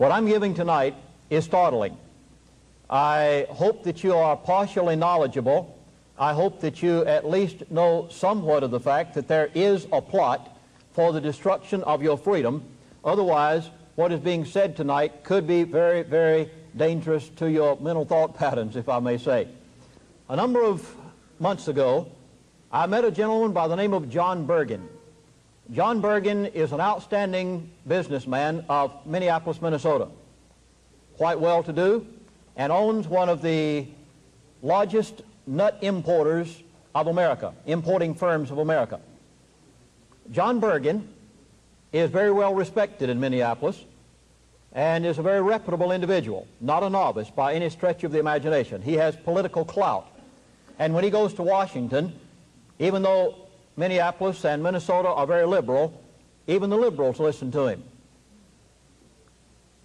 What I'm giving tonight is startling. I hope that you are partially knowledgeable. I hope that you at least know somewhat of the fact that there is a plot for the destruction of your freedom. Otherwise, what is being said tonight could be very, very dangerous to your mental thought patterns, if I may say. A number of months ago, I met a gentleman by the name of John Bergen. John Bergen is an outstanding businessman of Minneapolis, Minnesota. Quite well-to-do, and owns one of the largest nut importers of America, importing firms of America. John Bergen is very well respected in Minneapolis and is a very reputable individual, not a novice by any stretch of the imagination. He has political clout. And when he goes to Washington, even though Minneapolis and Minnesota are very liberal, even the liberals listen to him.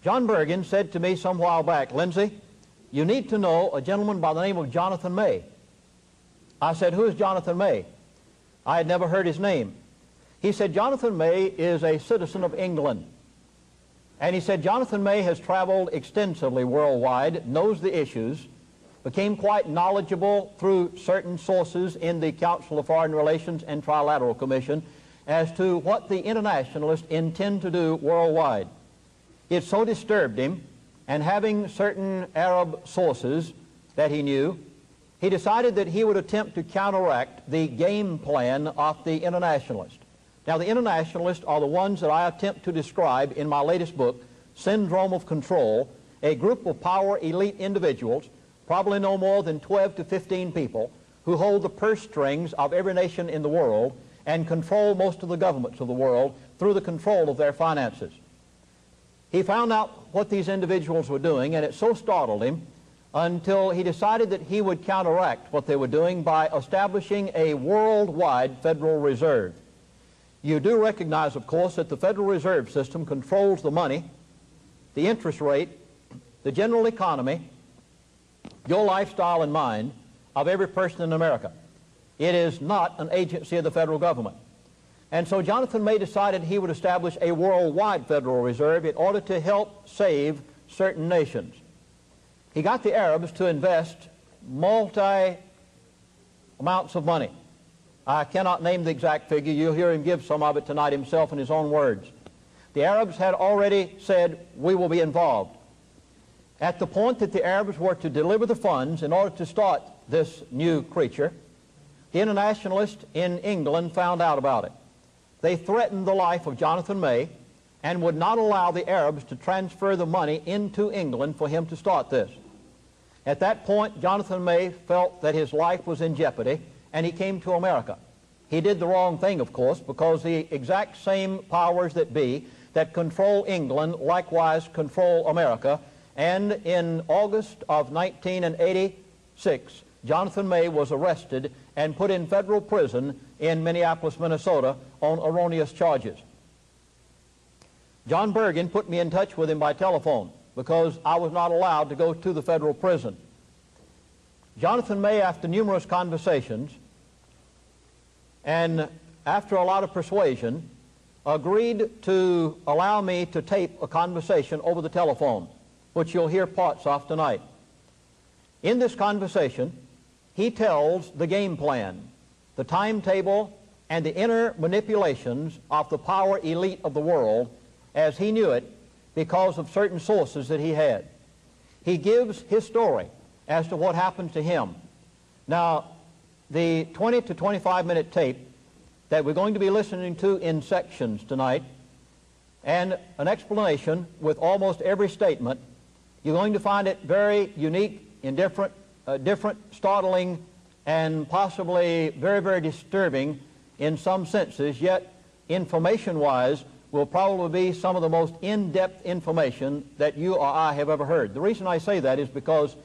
John Bergen said to me some while back, "Lindsey, you need to know a gentleman by the name of Jonathan May." I said, "Who is Jonathan May?" I had never heard his name. He said, "Jonathan May is a citizen of England." And he said, "Jonathan May has traveled extensively worldwide, knows the issues, became quite knowledgeable through certain sources in the Council of Foreign Relations and Trilateral Commission as to what the internationalists intend to do worldwide." It so disturbed him, and having certain Arab sources that he knew, he decided that he would attempt to counteract the game plan of the internationalists. Now, the internationalists are the ones that I attempt to describe in my latest book, Syndrome of Control, a group of power elite individuals, probably no more than 12 to 15 people, who hold the purse strings of every nation in the world and control most of the governments of the world through the control of their finances. He found out what these individuals were doing, and it so startled him until he decided that he would counteract what they were doing by establishing a worldwide Federal Reserve. You do recognize, of course, that the Federal Reserve System controls the money, the interest rate, the general economy, your lifestyle and mine of every person in America. It is not an agency of the federal government. And so Jonathan May decided he would establish a worldwide Federal Reserve in order to help save certain nations. He got the Arabs to invest multi amounts of money. I cannot name the exact figure. You'll hear him give some of it tonight himself in his own words. The Arabs had already said, "We will be involved." At the point that the Arabs were to deliver the funds in order to start this new creature, the internationalists in England found out about it. They threatened the life of Jonathan May and would not allow the Arabs to transfer the money into England for him to start this. At that point, Jonathan May felt that his life was in jeopardy, and he came to America. He did the wrong thing, of course, because the exact same powers that be that control England likewise control America. And in August of 1986, Jonathan May was arrested and put in federal prison in Minneapolis, Minnesota on erroneous charges. John Bergen put me in touch with him by telephone because I was not allowed to go to the federal prison. Jonathan May, after numerous conversations and after a lot of persuasion, agreed to allow me to tape a conversation over the telephone, which you'll hear parts of tonight. In this conversation, he tells the game plan, the timetable, and the inner manipulations of the power elite of the world as he knew it because of certain sources that he had. He gives his story as to what happened to him. Now, the 20 to 25-minute tape that we're going to be listening to in sections tonight, and an explanation with almost every statement, you're going to find it very unique, different, startling, and possibly very, very disturbing in some senses, yet information-wise will probably be some of the most in-depth information that you or I have ever heard. The reason I say that is because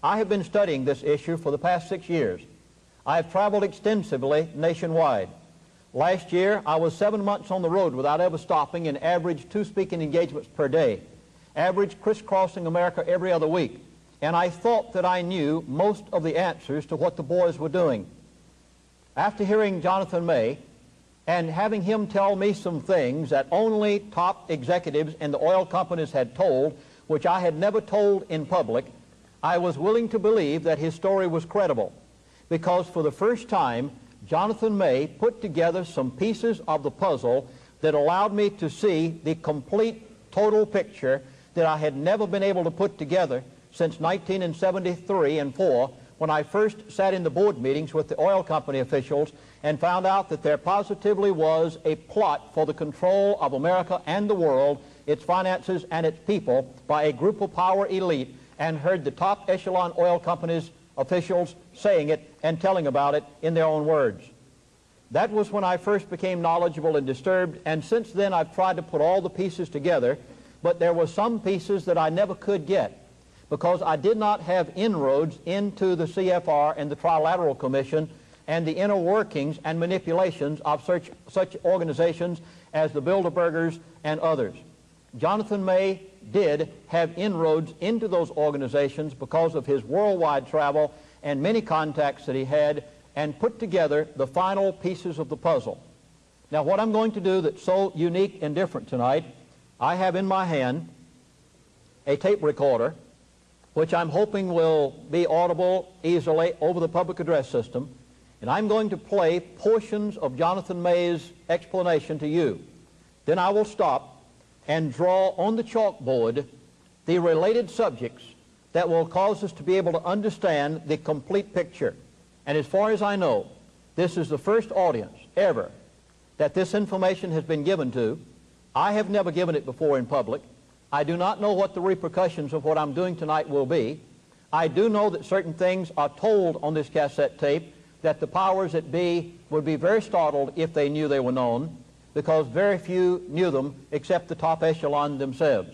I have been studying this issue for the past 6 years. I have traveled extensively nationwide. Last year, I was 7 months on the road without ever stopping and averaged 2 speaking engagements per day, averaged crisscrossing America every other week. And I thought that I knew most of the answers to what the boys were doing. After hearing Jonathan May and having him tell me some things that only top executives in the oil companies had told, which I had never told in public, I was willing to believe that his story was credible, because for the first time, Jonathan May put together some pieces of the puzzle that allowed me to see the complete, total picture that I had never been able to put together since 1973 and 4, when I first sat in the board meetings with the oil company officials and found out that there positively was a plot for the control of America and the world, its finances and its people, by a group of power elite, and heard the top echelon oil companies officials saying it and telling about it in their own words. That was when I first became knowledgeable and disturbed, and since then I've tried to put all the pieces together, but there were some pieces that I never could get because I did not have inroads into the CFR and the Trilateral Commission and the inner workings and manipulations of such organizations as the Bilderbergers and others. Jonathan May did have inroads into those organizations because of his worldwide travel and many contacts that he had, and put together the final pieces of the puzzle. Now, what I'm going to do that's so unique and different tonight, I have in my hand a tape recorder, which I'm hoping will be audible easily over the public address system, and I'm going to play portions of Jonathan May's explanation to you. Then I will stop and draw on the chalkboard the related subjects that will cause us to be able to understand the complete picture. And as far as I know, this is the first audience ever that this information has been given to. I have never given it before in public. I do not know what the repercussions of what I'm doing tonight will be. I do know that certain things are told on this cassette tape that the powers that be would be very startled if they knew they were known, because very few knew them except the top echelon themselves.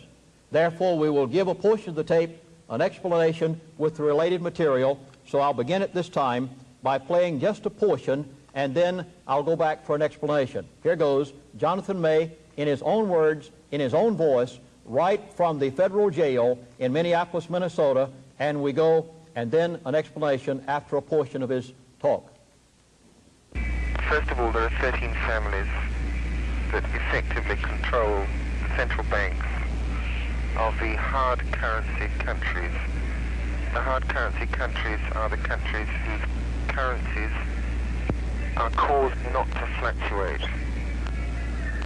Therefore, we will give a portion of the tape an explanation with the related material, so I'll begin at this time by playing just a portion, and then I'll go back for an explanation. Here goes Jonathan May in his own words, in his own voice, right from the federal jail in Minneapolis, Minnesota, and we go, and then an explanation after a portion of his talk. First of all, there are 13 families that effectively control the central banks of the hard currency countries. The hard currency countries are the countries whose currencies are caused not to fluctuate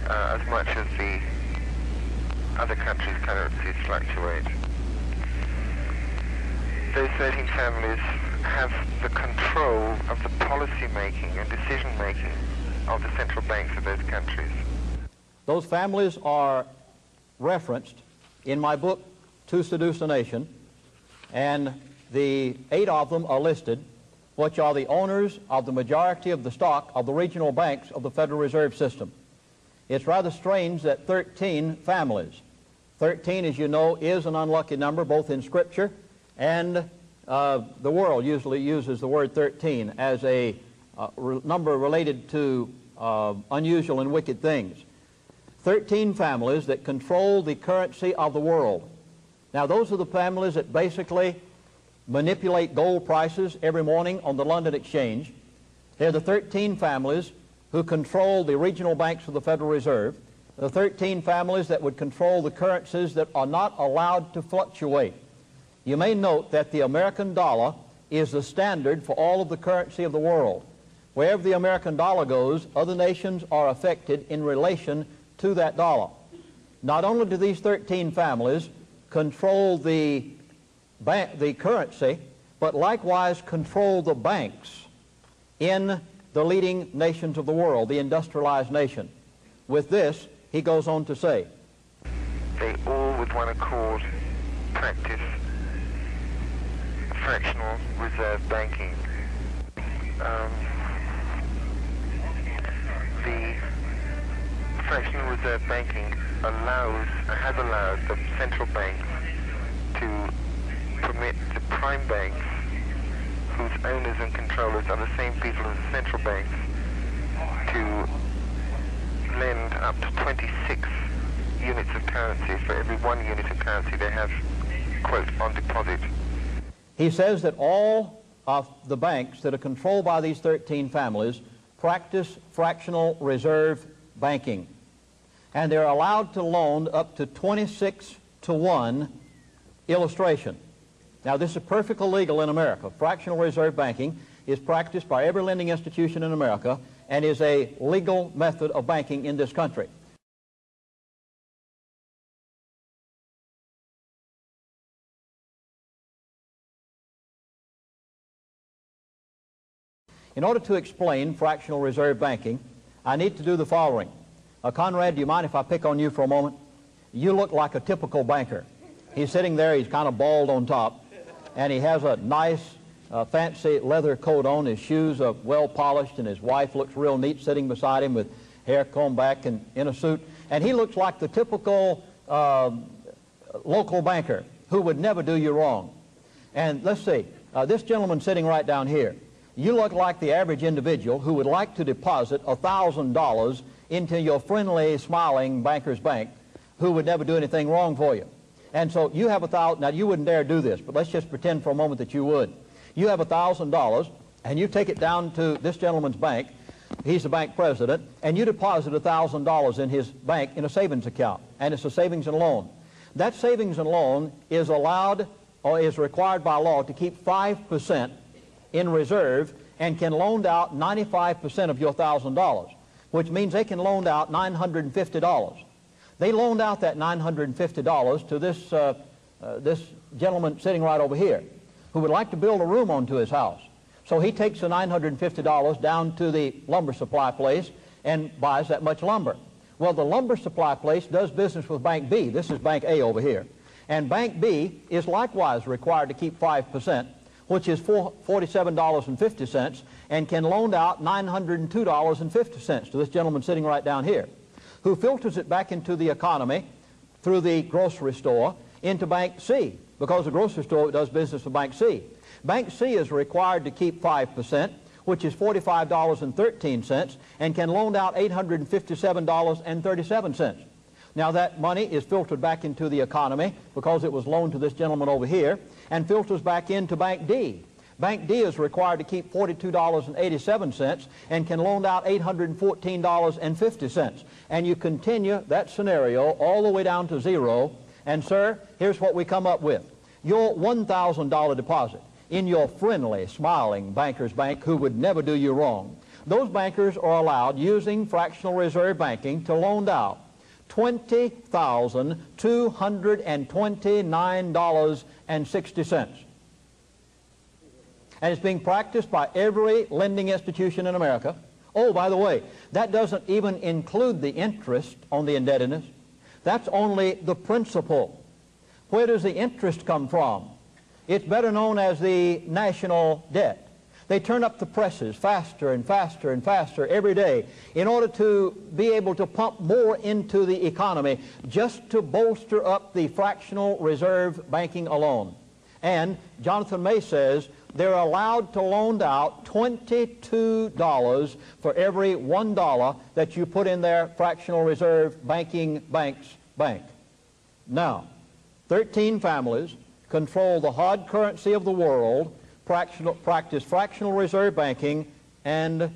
as much as the other countries' currencies fluctuate. Those 13 families have the control of the policy making and decision making of the central banks of those countries. Those families are referenced in my book, To Seduce a Nation, and the 8 of them are listed, which are the owners of the majority of the stock of the regional banks of the Federal Reserve System. It's rather strange that 13 families. 13, as you know, is an unlucky number both in Scripture and the world usually uses the word 13 as a number related to unusual and wicked things. 13 families that control the currency of the world. Now, those are the families that basically manipulate gold prices every morning on the London Exchange. They're the 13 families who control the regional banks of the Federal Reserve, the 13 families that would control the currencies that are not allowed to fluctuate. You may note that the American dollar is the standard for all of the currency of the world. Wherever the American dollar goes, other nations are affected in relation to that dollar. Not only do these 13 families control the currency, but likewise control the banks in the leading nations of the world, the industrialized nation. With this, he goes on to say, they all with one accord practice fractional reserve banking. The fractional reserve banking has allowed the central banks to permit the prime banks, whose owners and controllers are the same people as the central banks, to lend up to 26 units of currency for every 1 unit of currency they have, quote, on deposit. He says that all of the banks that are controlled by these 13 families practice fractional reserve banking. And they're allowed to loan up to 26-to-1 illustration. Now, this is perfectly legal in America. Fractional reserve banking is practiced by every lending institution in America and is a legal method of banking in this country. In order to explain fractional reserve banking, I need to do the following. Conrad, do you mind if I pick on you for a moment? You look like a typical banker. He's sitting there, he's kind of bald on top, and he has a nice, fancy leather coat on. His shoes are well polished, and his wife looks real neat sitting beside him with hair combed back and in a suit. And he looks like the typical local banker who would never do you wrong. And let's see, this gentleman sitting right down here, you look like the average individual who would like to deposit $1,000 into your friendly, smiling banker's bank who would never do anything wrong for you. And so you have $1,000, now you wouldn't dare do this, but let's just pretend for a moment that you would. You have $1,000 and you take it down to this gentleman's bank, he's the bank president, and you deposit $1,000 in his bank in a savings account, and it's a savings and loan. That savings and loan is allowed or is required by law to keep 5% in reserve and can loan out 95% of your $1,000, which means they can loan out $950. They loaned out that $950 to this gentleman sitting right over here who would like to build a room onto his house. So he takes the $950 down to the lumber supply place and buys that much lumber. Well, the lumber supply place does business with Bank B. This is Bank A over here. And Bank B is likewise required to keep 5%, which is $47.50, and can loan out $902.50 to this gentleman sitting right down here, who filters it back into the economy through the grocery store into Bank C, because the grocery store does business with Bank C. Bank C is required to keep 5%, which is $45.13, and can loan out $857.37. Now that money is filtered back into the economy because it was loaned to this gentleman over here, and filters back into Bank D. Bank D is required to keep $42.87 and can loan out $814.50. And you continue that scenario all the way down to zero. And sir, here's what we come up with. Your $1,000 deposit in your friendly, smiling banker's bank who would never do you wrong. Those bankers are allowed, using fractional reserve banking, to loan out $20,229.60. And it's being practiced by every lending institution in America. Oh, by the way, that doesn't even include the interest on the indebtedness. That's only the principal. Where does the interest come from? It's better known as the national debt. They turn up the presses faster and faster and faster every day in order to be able to pump more into the economy, just to bolster up the fractional reserve banking alone. And Jonathan May says they're allowed to loan out $22 for every $1 that you put in their fractional reserve banking bank's bank. Now, 13 families control the hard currency of the world, practice fractional reserve banking, and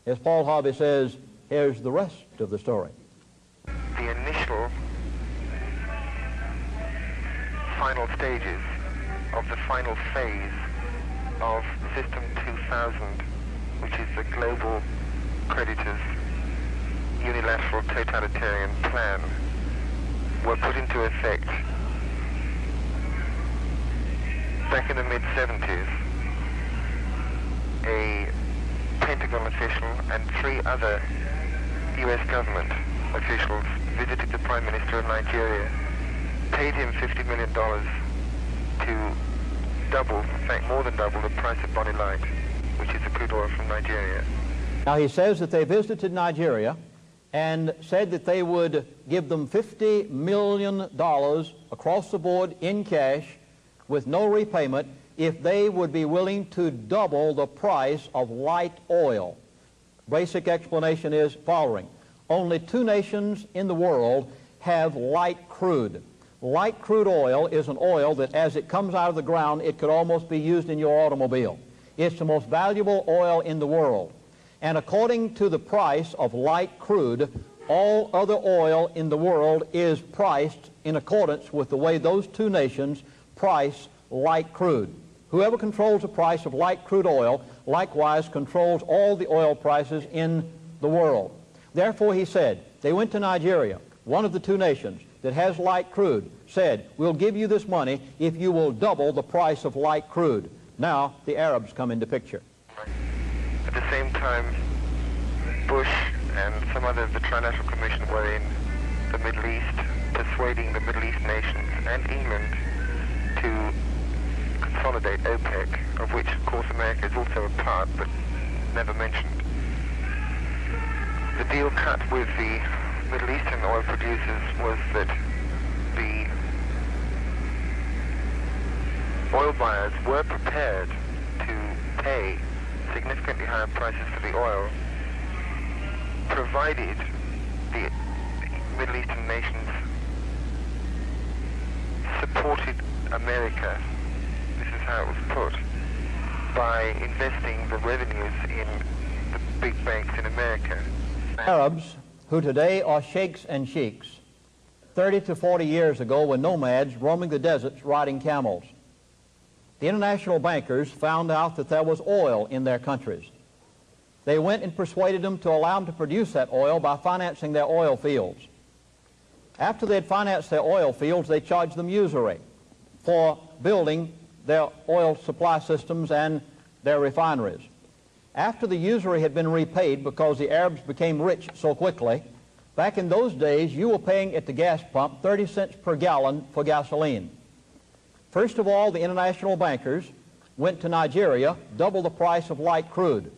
as Paul Harvey says, here's the rest of the story. The initial final stages of the final phase of System 2000, which is the global creditors' unilateral totalitarian plan, were put into effect back in the mid-70s. A Pentagon official and 3 other U.S. government officials visited the Prime Minister of Nigeria, paid him $50 million to double, in fact more than double, the price of Bonny Light, which is the crude oil from Nigeria. Now he says that they visited Nigeria and said that they would give them $50 million across the board in cash with no repayment if they would be willing to double the price of light oil. Basic explanation is following. Only 2 nations in the world have light crude. Light crude oil is an oil that as it comes out of the ground, it could almost be used in your automobile. It's the most valuable oil in the world. And according to the price of light crude, all other oil in the world is priced in accordance with the way those two nations price light crude. Whoever controls the price of light crude oil likewise controls all the oil prices in the world. Therefore, he said, they went to Nigeria, one of the two nations that has light crude, said, we'll give you this money if you will double the price of light crude. Now the Arabs come into picture. At the same time, Bush and some other of the Trilateral Commission were in the Middle East, persuading the Middle East nations and England to consolidate OPEC, of which, of course, America is also a part, but never mentioned. The deal cut with the Middle Eastern oil producers was that the oil buyers were prepared to pay significantly higher prices for the oil, provided the Middle Eastern nations supported America, this is how it was put, by investing the revenues in the big banks in America. Arabs, who today are sheikhs and sheiks, 30 to 40 years ago were nomads roaming the deserts riding camels. The international bankers found out that there was oil in their countries. They went and persuaded them to allow them to produce that oil by financing their oil fields. After they had financed their oil fields, they charged them usury for building their oil supply systems and their refineries. After the usury had been repaid because the Arabs became rich so quickly, back in those days you were paying at the gas pump 30 cents per gallon for gasoline. First of all, the international bankers went to Nigeria, doubled the price of light crude.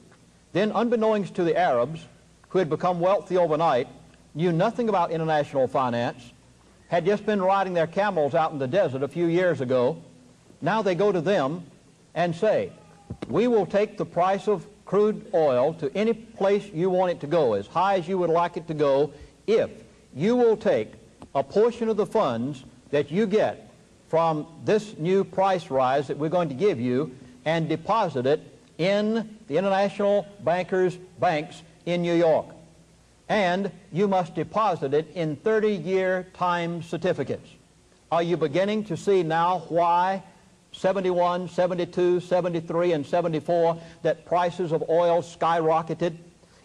Then, unbeknownst to the Arabs, who had become wealthy overnight, knew nothing about international finance, had just been riding their camels out in the desert a few years ago, now they go to them and say, we will take the price of crude oil to any place you want it to go, as high as you would like it to go, if you will take a portion of the funds that you get from this new price rise that we're going to give you and deposit it in the international bankers' banks in New York. And you must deposit it in 30-year time certificates. Are you beginning to see now why 71, 72, 73, and 74 that prices of oil skyrocketed?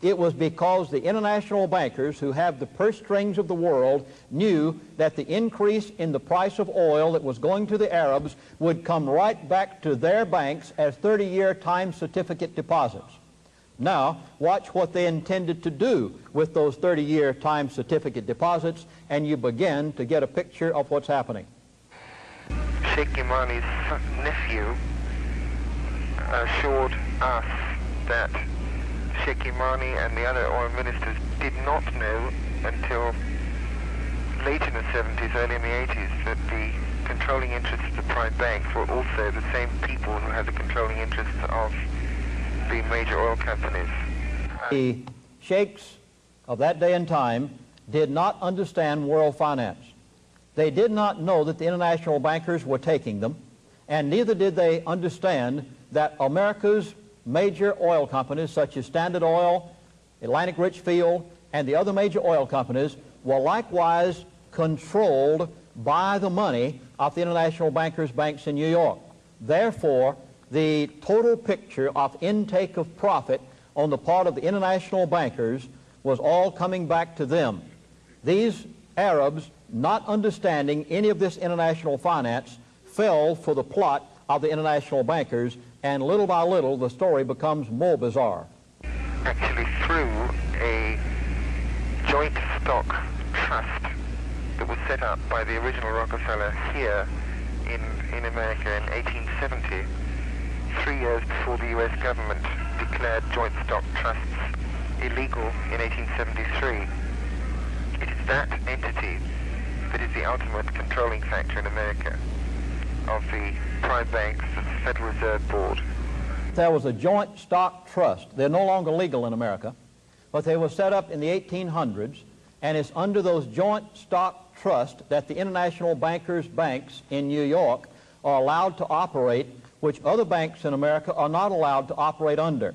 It was because the international bankers who have the purse strings of the world knew that the increase in the price of oil that was going to the Arabs would come right back to their banks as 30-year time certificate deposits. Now, watch what they intended to do with those 30-year time certificate deposits, and you begin to get a picture of what's happening. Sheikh Yamani's nephew assured us that Sheikh Yamani and the other oil ministers did not know until late in the 70s, early in the 80s, that the controlling interests of the private banks were also the same people who had the controlling interests of the major oil companies. The sheikhs of that day and time did not understand world finance. They did not know that the international bankers were taking them, and neither did they understand that America's major oil companies, such as Standard Oil, Atlantic Richfield, and the other major oil companies, were likewise controlled by the money of the international bankers' banks in New York. Therefore, the total picture of intake of profit on the part of the international bankers was all coming back to them. These Arabs, not understanding any of this international finance, fell for the plot of the international bankers, and little by little the story becomes more bizarre. Actually, through a joint stock trust that was set up by the original Rockefeller here in America in 1870, 3 years before the U.S. government declared joint stock trusts illegal in 1873. It is that entity that is the ultimate controlling factor in America of the private banks, the Federal Reserve Board. There was a joint stock trust. They're no longer legal in America, but they were set up in the 1800s, and it's under those joint stock trusts that the international bankers' banks in New York are allowed to operate, which other banks in America are not allowed to operate under.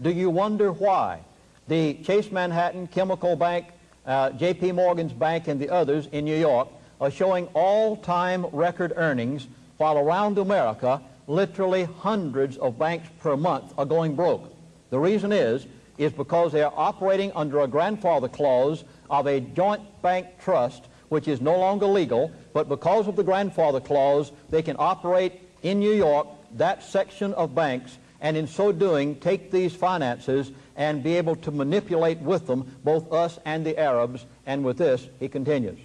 Do you wonder why? The Chase Manhattan, Chemical Bank, J.P. Morgan's Bank, and the others in New York are showing all-time record earnings, while around America, literally hundreds of banks per month are going broke. The reason is because they are operating under a grandfather clause of a joint bank trust, which is no longer legal, but because of the grandfather clause, they can operate in New York, that section of banks, and in so doing, take these finances and be able to manipulate with them both us and the Arabs. And with this, he continues.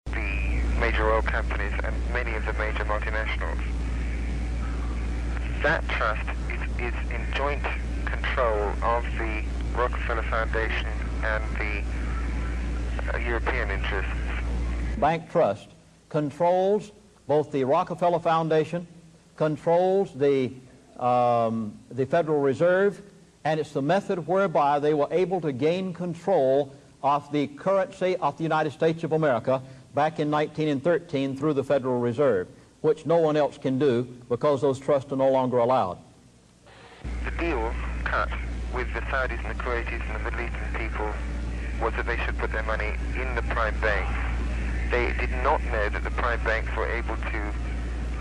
The major oil companies and many of the major multinationals. That trust is in joint control of the Rockefeller Foundation and the European interests. Bank trust controls both the Rockefeller Foundation, controls the Federal Reserve, and it's the method whereby they were able to gain control of the currency of the United States of America back in 1913 through the Federal Reserve, which no one else can do because those trusts are no longer allowed. The deal cut with the Saudis and the Kuwaitis and the Middle Eastern people was that they should put their money in the prime banks. They did not know that the prime banks were able to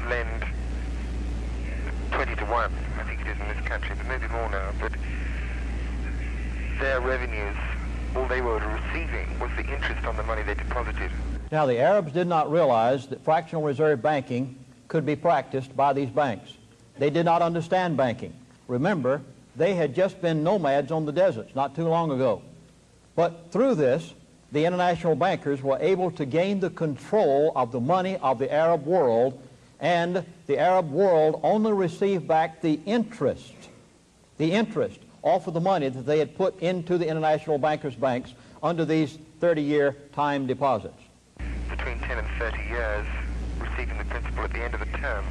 lend 20 to 1, I think it is in this country, but maybe more now, but their revenues, all they were receiving was the interest on the money they deposited. Now, the Arabs did not realize that fractional reserve banking could be practiced by these banks. They did not understand banking. Remember, they had just been nomads on the deserts not too long ago. But through this, the international bankers were able to gain the control of the money of the Arab world, and the Arab world only received back the interest off of the money that they had put into the international bankers' banks under these 30-year time deposits. Between 10 and 30 years, receiving the principal at the end of the term.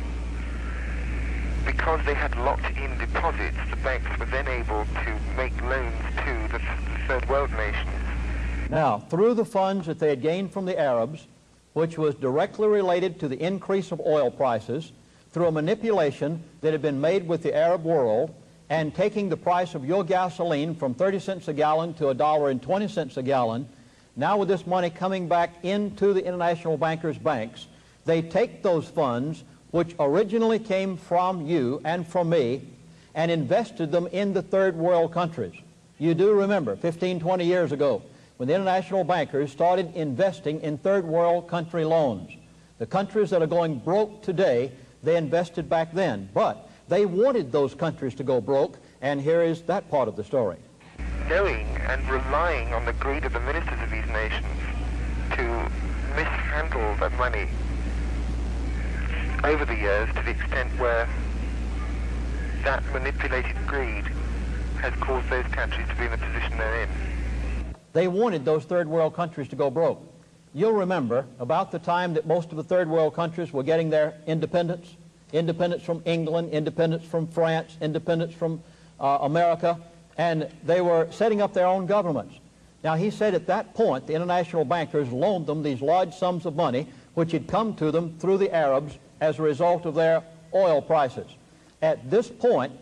Because they had locked in deposits, the banks were then able to make loans to the third world nations. Now, through the funds that they had gained from the Arabs, which was directly related to the increase of oil prices, through a manipulation that had been made with the Arab world, and taking the price of your gasoline from 30 cents a gallon to $1.20 a gallon, now with this money coming back into the international bankers' banks, they take those funds, which originally came from you and from me, and invested them in the third world countries. You do remember, 15, 20 years ago, when the international bankers started investing in third world country loans. The countries that are going broke today, they invested back then. But they wanted those countries to go broke, and here is that part of the story. Knowing and relying on the greed of the ministers of these nations to mishandle that money over the years to the extent where that manipulated greed has caused those countries to be in the position they're in. They wanted those third world countries to go broke. You'll remember about the time that most of the third world countries were getting their independence, independence from England, independence from France, independence from America, and they were setting up their own governments. Now, he said at that point the international bankers loaned them these large sums of money which had come to them through the Arabs as a result of their oil prices. At this point,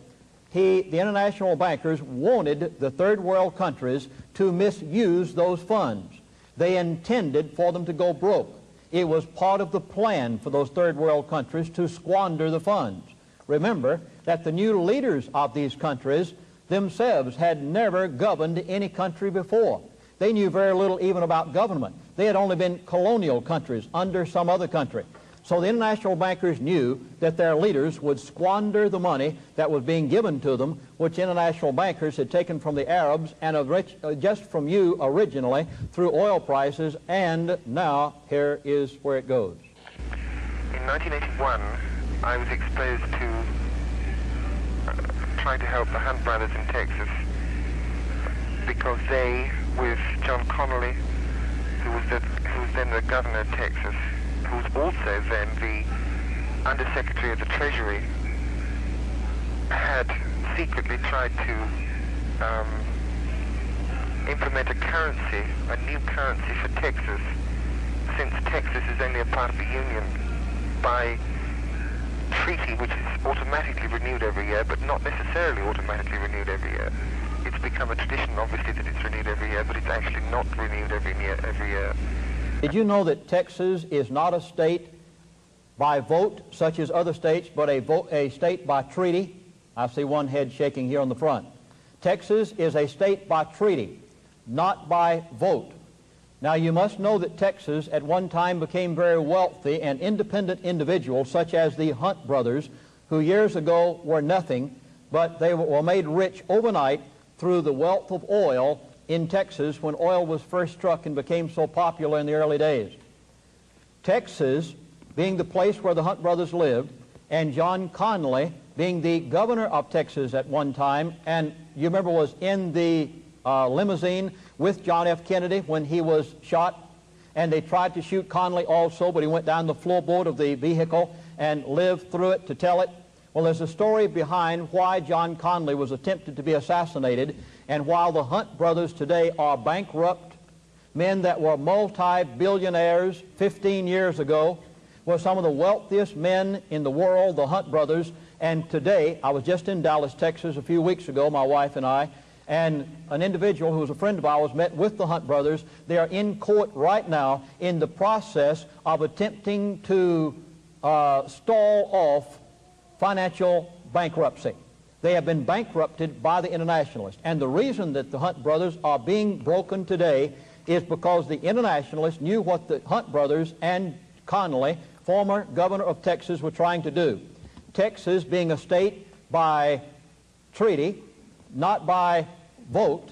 the international bankers wanted the third world countries to misuse those funds. They intended for them to go broke. It was part of the plan for those third world countries to squander the funds. Remember that the new leaders of these countries themselves had never governed any country before. They knew very little even about government. They had only been colonial countries under some other country. So the international bankers knew that their leaders would squander the money that was being given to them, which international bankers had taken from the Arabs and just from you originally through oil prices, and now here is where it goes. In 1981, I was exposed to trying to help the Hunt brothers in Texas because they, with John Connolly, who was then the governor of Texas, who was also then the Undersecretary of the Treasury, had secretly tried to implement a currency, a new currency for Texas, since Texas is only a part of the Union by treaty, which is automatically renewed every year, but not necessarily automatically renewed every year. It's become a tradition, obviously, that it's renewed every year, but it's actually not renewed every year. Did you know that Texas is not a state by vote, such as other states, but a state by treaty? I see one head shaking here on the front. Texas is a state by treaty, not by vote. Now, you must know that Texas at one time became very wealthy and independent individuals, such as the Hunt brothers, who years ago were nothing, but they were made rich overnight through the wealth of oil in Texas when oil was first struck and became so popular in the early days. Texas being the place where the Hunt brothers lived, and John Connally being the governor of Texas at one time, and you remember was in the limousine with John F. Kennedy when he was shot, and they tried to shoot Connally also, but he went down the floorboard of the vehicle and lived through it to tell it. Well, there's a story behind why John Connally was attempted to be assassinated, and while the Hunt brothers today are bankrupt, men that were multi-billionaires 15 years ago, were some of the wealthiest men in the world, the Hunt brothers. And today, I was just in Dallas, Texas a few weeks ago, my wife and I, and an individual who was a friend of ours met with the Hunt brothers. They are in court right now in the process of attempting to stall off financial bankruptcy. They have been bankrupted by the internationalists. And the reason that the Hunt brothers are being broken today is because the internationalists knew what the Hunt brothers and Connally, former governor of Texas, were trying to do. Texas being a state by treaty, not by vote,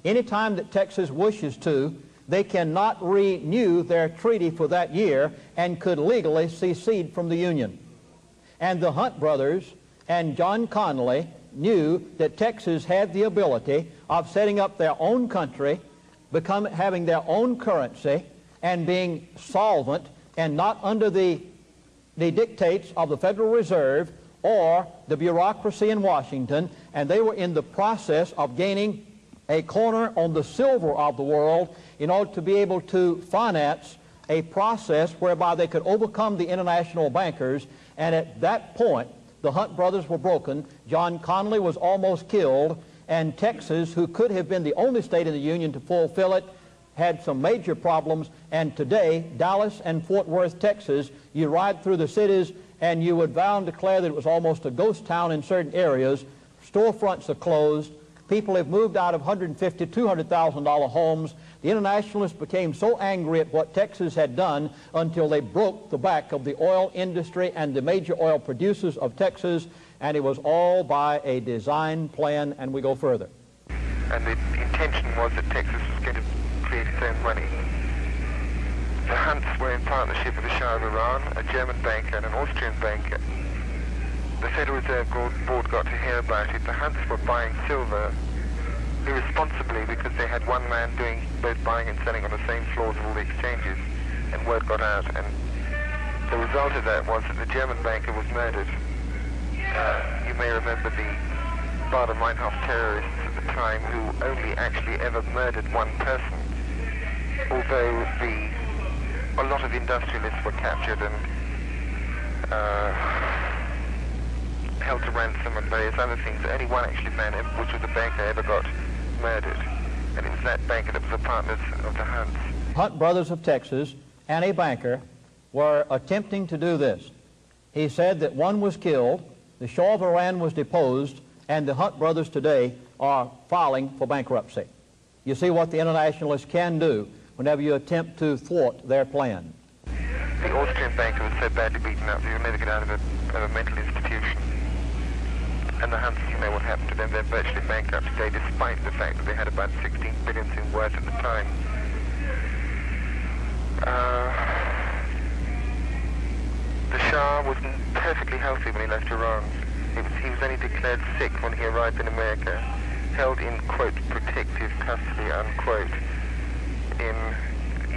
anytime that Texas wishes to, they cannot renew their treaty for that year and could legally secede from the Union. And the Hunt brothers and John Connally knew that Texas had the ability of setting up their own country, having their own currency, and being solvent and not under the dictates of the Federal Reserve or the bureaucracy in Washington, and they were in the process of gaining a corner on the silver of the world in order to be able to finance a process whereby they could overcome the international bankers. And at that point, the Hunt brothers were broken. John Connally was almost killed, and Texas, who could have been the only state in the Union to fulfill it, had some major problems. And today, Dallas and Fort Worth, Texas, you ride through the cities and you would vow and declare that it was almost a ghost town in certain areas. Storefronts are closed. People have moved out of $150,000, $200,000 homes. The internationalists became so angry at what Texas had done until they broke the back of the oil industry and the major oil producers of Texas, and it was all by a design plan, and we go further. And the intention was that Texas was going to create its own money. The Hunts were in partnership with the Shah of Iran, a German banker and an Austrian banker. The Federal Reserve Board got to hear about it. The Hunts were buying silver irresponsibly because they had one man doing both buying and selling on the same floors of all the exchanges, and word got out. And the result of that was that the German banker was murdered. You may remember the Bader-Meinhof terrorists at the time who only actually ever murdered one person, although a lot of industrialists were captured and held to ransom and various other things. Only one actually man, which was a banker, ever got murdered, and it was that banker that was a partner of the Hunts. Hunt brothers of Texas and a banker were attempting to do this. He said that one was killed, the Shah of Iran was deposed, and the Hunt brothers today are filing for bankruptcy. You see what the internationalists can do whenever you attempt to thwart their plan. The Austrian banker was so badly beaten up that he'll never get out of a mental institution. And the Hunts, you know what happened to them. They're virtually bankrupt today, despite the fact that they had about 16 billion in worth at the time. The Shah was perfectly healthy when he left Iran. He was only declared sick when he arrived in America, held in, quote, protective custody, unquote, in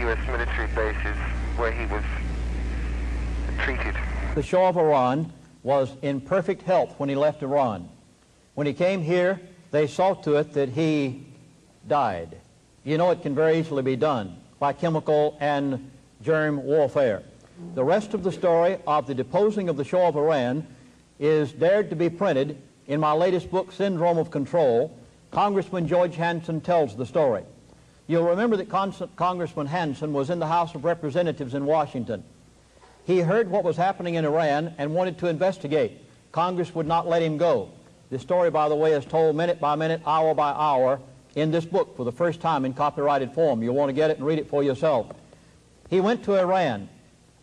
U.S. military bases where he was treated. The Shah of Iran was in perfect health when he left Iran. When he came here, they saw to it that he died. You know, it can very easily be done by chemical and germ warfare. The rest of the story of the deposing of the Shah of Iran is dared to be printed in my latest book, Syndrome of Control. Congressman George Hansen tells the story. You'll remember that Congressman Hansen was in the House of Representatives in Washington. He heard what was happening in Iran and wanted to investigate. Congress would not let him go. This story, by the way, is told minute by minute, hour by hour in this book for the first time in copyrighted form. You'll want to get it and read it for yourself. He went to Iran,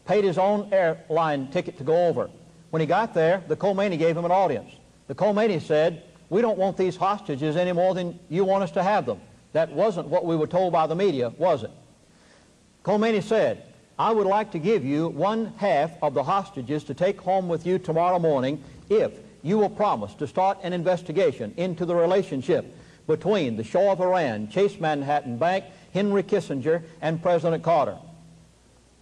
paid his own airline ticket to go over. When he got there, the Khomeini gave him an audience. The Khomeini said, "We don't want these hostages any more than you want us to have them." That wasn't what we were told by the media, was it? Khomeini said, "I would like to give you 1/2 of the hostages to take home with you tomorrow morning if you will promise to start an investigation into the relationship between the Shah of Iran, Chase Manhattan Bank, Henry Kissinger, and President Carter."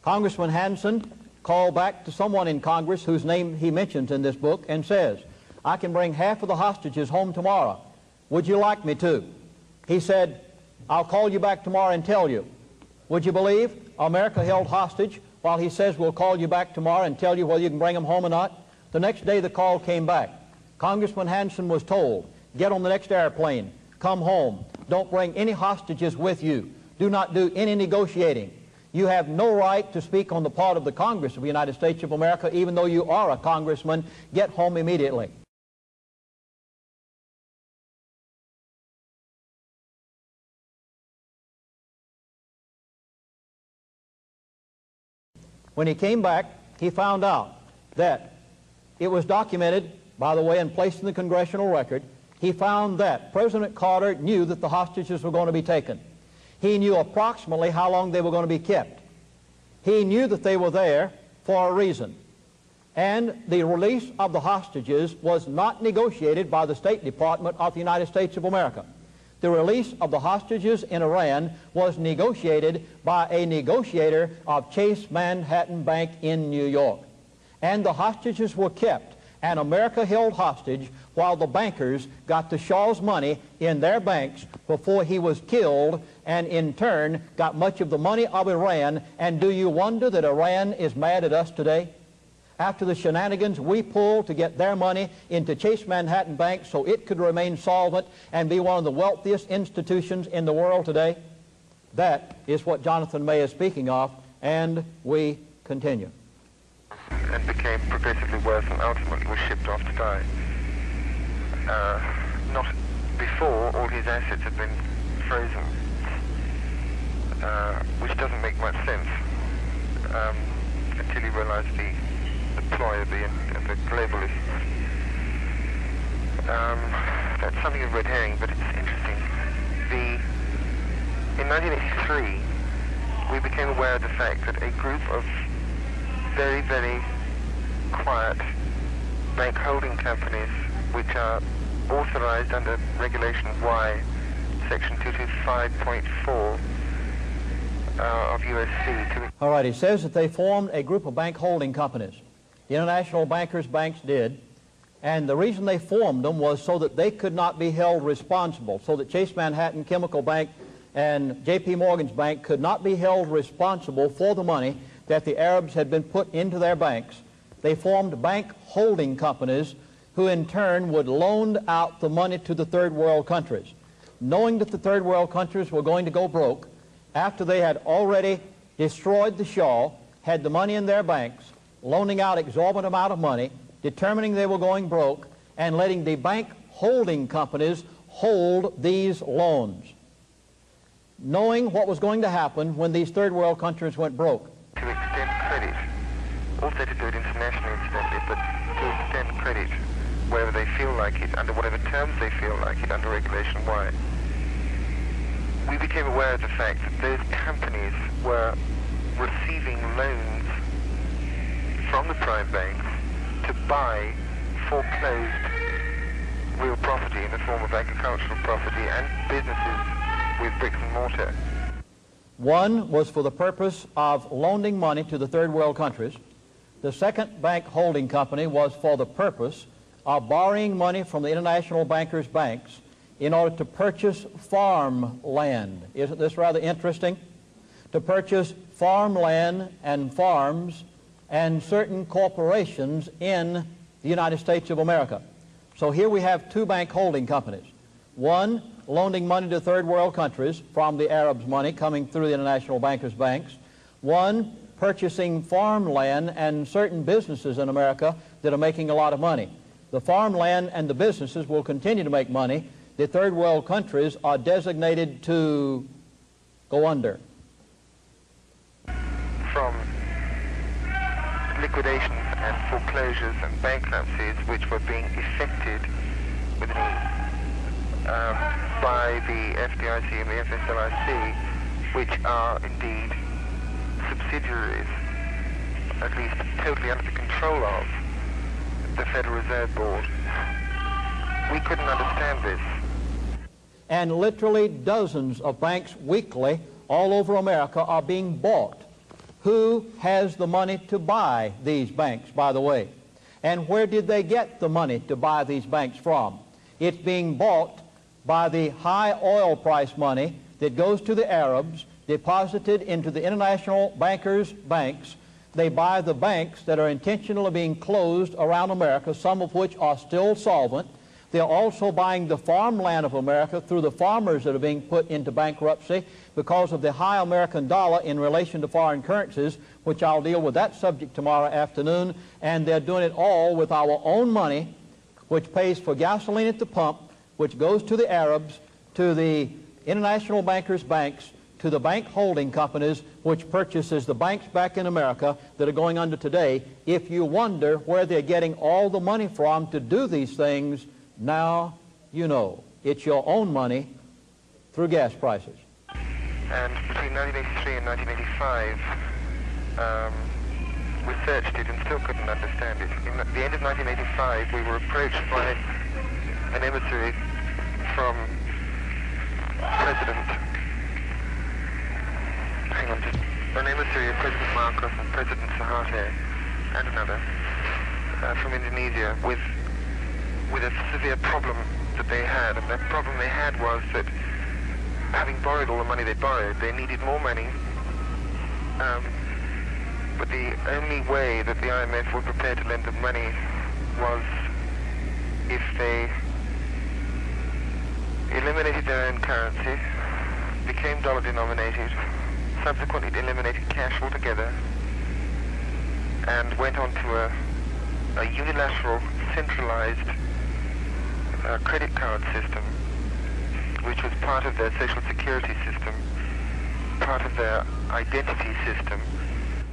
Congressman Hansen called back to someone in Congress whose name he mentions in this book and says, "I can bring 1/2 of the hostages home tomorrow. Would you like me to?" He said, "I'll call you back tomorrow and tell you." Would you believe America held hostage while he says, "We'll call you back tomorrow and tell you whether you can bring them home or not"? The next day the call came back. Congressman Hansen was told, "Get on the next airplane, come home, don't bring any hostages with you, do not do any negotiating. You have no right to speak on the part of the Congress of the United States of America, even though you are a congressman. Get home immediately." When he came back, he found out that it was documented, by the way, and placed in the congressional record. He found that President Carter knew that the hostages were going to be taken. He knew approximately how long they were going to be kept. He knew that they were there for a reason. And the release of the hostages was not negotiated by the State Department of the United States of America. The release of the hostages in Iran was negotiated by a negotiator of Chase Manhattan Bank in New York. And the hostages were kept, and America held hostage while the bankers got the Shah's money in their banks before he was killed, and in turn got much of the money of Iran. And do you wonder that Iran is mad at us today? After the shenanigans we pulled to get their money into Chase Manhattan Bank so it could remain solvent and be one of the wealthiest institutions in the world today? That is what Jonathan May is speaking of, and we continue. And became progressively worse and ultimately was shipped off to die. Not before all his assets had been frozen, which doesn't make much sense until you realize the ploy of the globalists. That's something of red herring, but it's interesting. In 1983, we became aware of the fact that a group of very, very quiet bank holding companies, which are authorized under Regulation Y, Section 225.4 of USC. All right, he says that they formed a group of bank holding companies. The international bankers' banks did, and the reason they formed them was so that they could not be held responsible, so that Chase Manhattan Chemical Bank and J.P. Morgan's bank could not be held responsible for the money that the Arabs had been put into their banks. They formed bank holding companies who in turn would loan out the money to the third world countries. Knowing that the third world countries were going to go broke, after they had already destroyed the Shah, had the money in their banks, loaning out exorbitant amount of money, determining they were going broke, and letting the bank holding companies hold these loans. Knowing what was going to happen when these third world countries went broke. To extend credit, also to do it internationally incidentally, but to extend credit wherever they feel like it, under whatever terms they feel like it, under Regulation Y. We became aware of the fact that those companies were receiving loans from the prime banks to buy foreclosed real property in the form of agricultural property and businesses with bricks and mortar. One was for the purpose of loaning money to the third world countries. The second bank holding company was for the purpose of borrowing money from the international bankers' banks in order to purchase farm land. Isn't this rather interesting? To purchase farmland and farms and certain corporations in the United States of America. So here we have two bank holding companies. One loaning money to third world countries from the Arabs' money coming through the international bankers' banks. One purchasing farmland and certain businesses in America that are making a lot of money. The farmland and the businesses will continue to make money. The third world countries are designated to go under. From liquidations and foreclosures and bankruptcies which were being effected by the FDIC and the FSLIC, which are indeed subsidiaries, at least totally under the control of the Federal Reserve Board. We couldn't understand this. And literally dozens of banks weekly all over America are being bought. Who has the money to buy these banks, by the way? And where did they get the money to buy these banks from? It's being bought by the high oil price money that goes to the Arabs, deposited into the international bankers' banks. They buy the banks that are intentionally being closed around America, some of which are still solvent. They're also buying the farmland of America through the farmers that are being put into bankruptcy because of the high American dollar in relation to foreign currencies, which I'll deal with that subject tomorrow afternoon. And they're doing it all with our own money, which pays for gasoline at the pump, which goes to the Arabs, to the international bankers' banks, to the bank holding companies, which purchases the banks back in America that are going under today. If you wonder where they're getting all the money from to do these things, now you know. It's your own money through gas prices. And between 1983 and 1985, we searched it and still couldn't understand it. In the end of 1985, we were approached by an emissary from an emissary of President Marcos and President Suharto and another from Indonesia with a severe problem that they had. And the problem they had was that having borrowed all the money they borrowed, they needed more money. But the only way that the IMF were prepared to lend them money was if they eliminated their own currency, became dollar denominated, subsequently eliminated cash altogether, and went on to a unilateral, centralized credit card system, which was part of their social security system, part of their identity system.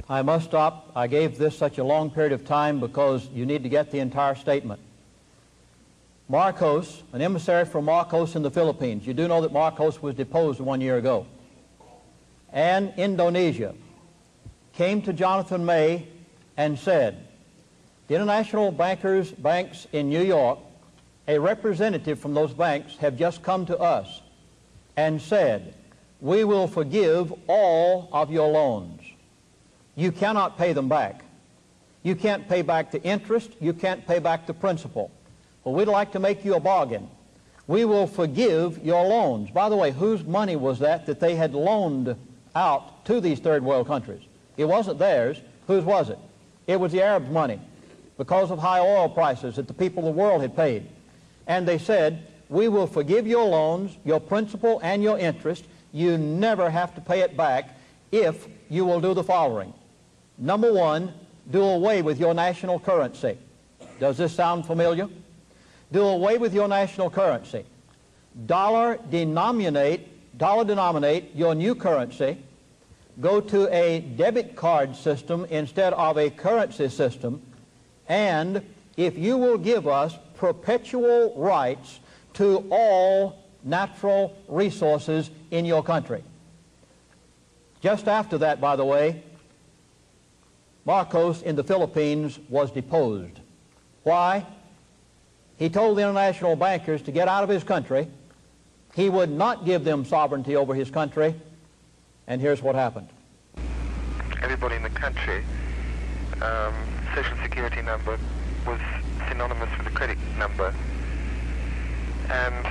I must stop. I gave this such a long period of time because you need to get the entire statement. Marcos, an emissary from Marcos in the Philippines. You do know that Marcos was deposed 1 year ago. And Indonesia came to Jonathan May and said, the international banks in New York, a representative from those banks have just come to us and said, we will forgive all of your loans. You cannot pay them back. You can't pay back the interest. You can't pay back the principal. Well, we'd like to make you a bargain. We will forgive your loans. By the way, whose money was that they had loaned out to these third world countries? It wasn't theirs. Whose was it? It was the Arabs' money because of high oil prices that the people of the world had paid. And they said, we will forgive your loans, your principal and your interest. You never have to pay it back if you will do the following. Number one, do away with your national currency. Does this sound familiar? Do away with your national currency. Dollar denominate your new currency. Go to a debit card system instead of a currency system. And if you will give us perpetual rights to all natural resources in your country. Just after that, by the way, Marcos in the Philippines was deposed. Why? He told the international bankers to get out of his country. He would not give them sovereignty over his country. And here's what happened. Everybody in the country, social security number was synonymous with a credit number. And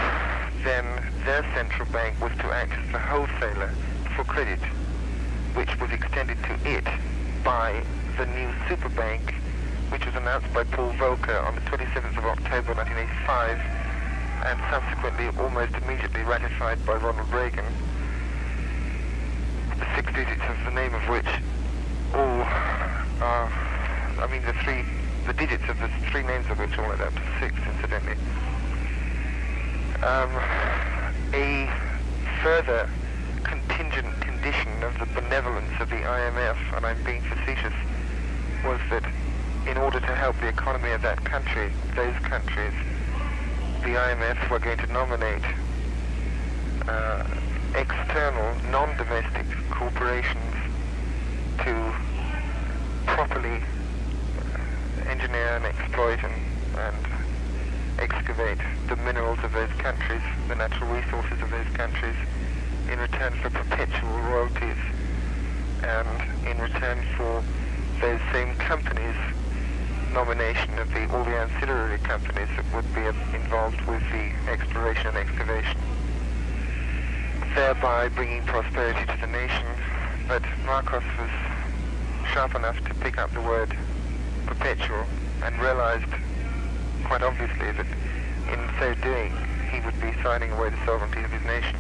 then their central bank was to act as the wholesaler for credit. which was extended to it by the new superbank, which was announced by Paul Volcker on the 27th of October 1985 and subsequently almost immediately ratified by Ronald Reagan, the 6 digits of the name of which all are, the digits of the 3 names of which all add up to 6, incidentally. A further contingent condition of the benevolence of the IMF, and I'm being facetious, was that in order to help the economy of that country, those countries, the IMF were going to nominate external, non-domestic corporations to properly engineer and exploit and excavate the minerals of those countries, the natural resources of those countries, in return for perpetual royalties and in return for those same companies' nomination of all the ancillary companies that would be involved with the exploration and excavation, thereby bringing prosperity to the nation. But Marcos was sharp enough to pick up the word perpetual and realized quite obviously that in so doing he would be signing away the sovereignty of his nation.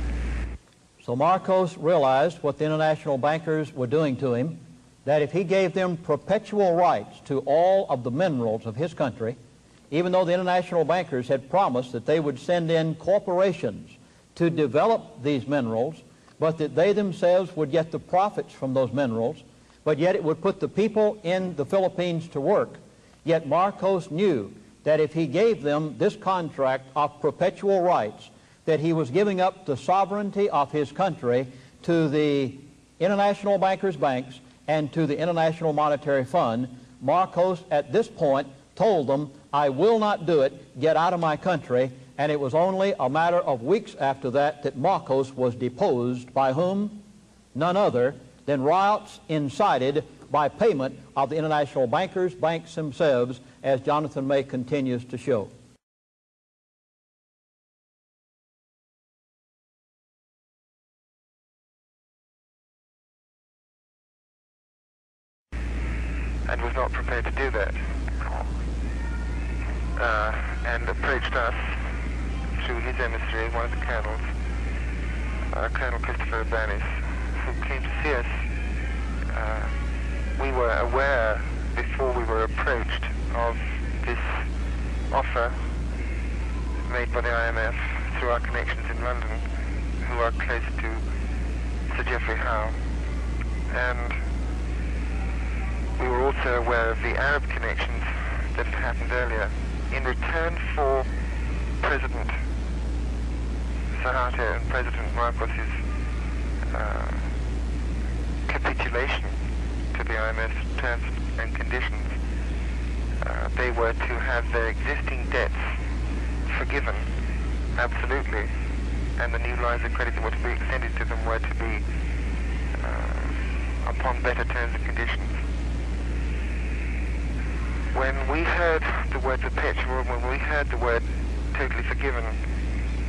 So Marcos realized what the international bankers were doing to him, that if he gave them perpetual rights to all of the minerals of his country, even though the international bankers had promised that they would send in corporations to develop these minerals, but that they themselves would get the profits from those minerals, but yet it would put the people in the Philippines to work. Yet Marcos knew that if he gave them this contract of perpetual rights, that he was giving up the sovereignty of his country to the international bankers' banks and to the International Monetary Fund. Marcos at this point told them, I will not do it, get out of my country, and it was only a matter of weeks after that that Marcos was deposed by whom? None other than riots incited by payment of the international bankers' banks themselves, as Jonathan May continues to show. And was not prepared to do that, and approached us through his emissary, one of the colonels, Colonel Christopher Urbanis, who came to see us. We were aware, before we were approached, of this offer made by the IMF through our connections in London, who are close to Sir Geoffrey Howe, and we were also aware of the Arab connections that had happened earlier. In return for President Suharto and President Marcos's capitulation to the IMF's terms and conditions, they were to have their existing debts forgiven, absolutely, and the new lines of credit that were to be extended to them were to be upon better terms and conditions. When we heard the word perpetual, when we heard the word totally forgiven,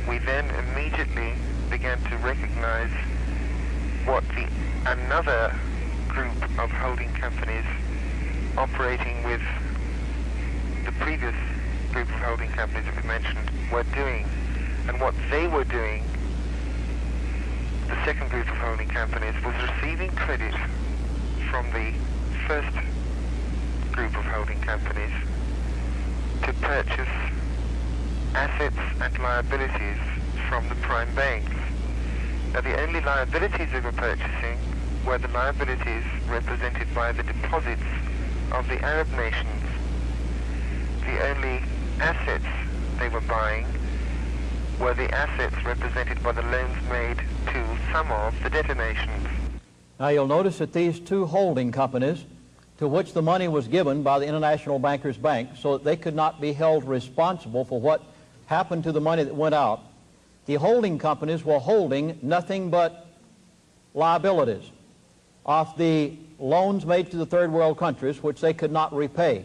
we then immediately began to recognize what another group of holding companies operating with the previous group of holding companies that we mentioned were doing. And what they were doing, the second group of holding companies, was receiving credit from the first group of holding companies to purchase assets and liabilities from the prime banks. Now, the only liabilities they were purchasing were the liabilities represented by the deposits of the Arab nations. The only assets they were buying were the assets represented by the loans made to some of the debtor nations. Now, you'll notice that these two holding companies, to which the money was given by the International Bankers Bank so that they could not be held responsible for what happened to the money that went out, the holding companies were holding nothing but liabilities of the loans made to the third world countries which they could not repay.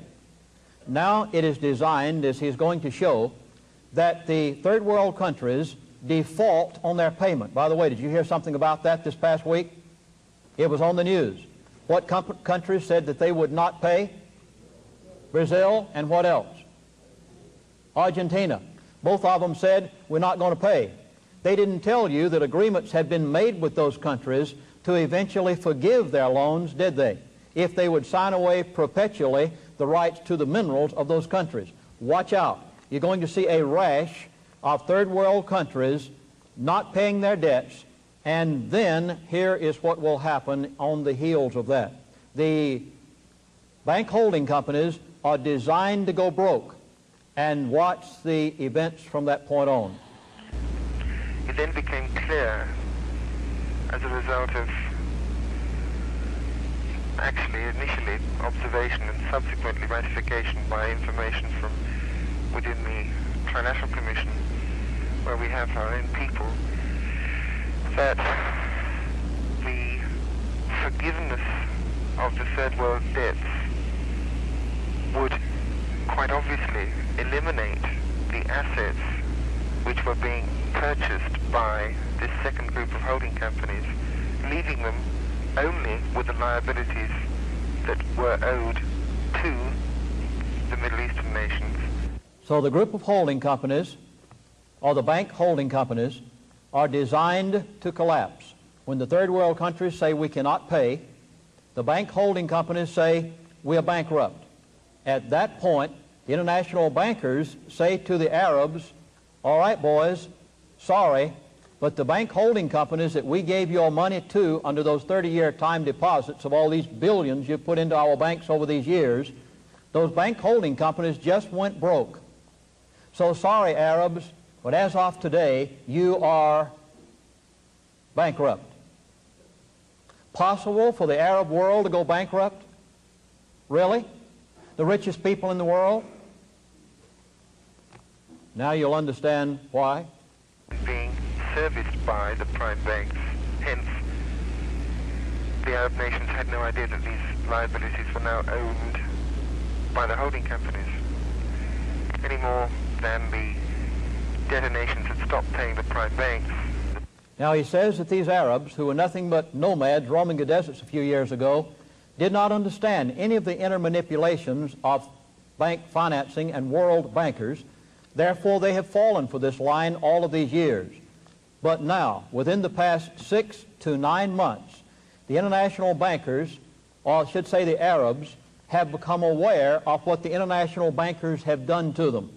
Now it is designed, as he's going to show, that the third world countries default on their payment. By the way, did you hear something about that this past week? It was on the news. What countries said that they would not pay? Brazil, and what else? Argentina. Both of them said, we're not going to pay. They didn't tell you that agreements had been made with those countries to eventually forgive their loans, did they? If they would sign away perpetually the rights to the minerals of those countries. Watch out. You're going to see a rash of third world countries not paying their debts, and then here is what will happen on the heels of that. The bank holding companies are designed to go broke, and watch the events from that point on. It then became clear, as a result of actually initially observation and subsequently ratification by information from within the Trilateral Commission, where we have our own people, that the forgiveness of the third world debts would quite obviously eliminate the assets which were being purchased by this second group of holding companies, leaving them only with the liabilities that were owed to the Middle Eastern nations. So the group of holding companies, or the bank holding companies, are designed to collapse. When the third world countries say we cannot pay, the bank holding companies say we are bankrupt. At that point, the international bankers say to the Arabs, all right, boys, sorry, but the bank holding companies that we gave your money to under those 30-year time deposits of all these billions you put into our banks over these years, those bank holding companies just went broke. So sorry, Arabs, but as of today, you are bankrupt. Possible for the Arab world to go bankrupt? Really? The richest people in the world? Now you'll understand why. Being serviced by the prime banks. Hence, the Arab nations had no idea that these liabilities were now owned by the holding companies, any more than the debtor nations had stopped paying the prime banks. Now he says that these Arabs, who were nothing but nomads roaming the deserts a few years ago, did not understand any of the inner manipulations of bank financing and world bankers. Therefore, they have fallen for this line all of these years. But now, within the past 6 to 9 months, the international bankers, or I should say the Arabs, have become aware of what the international bankers have done to them.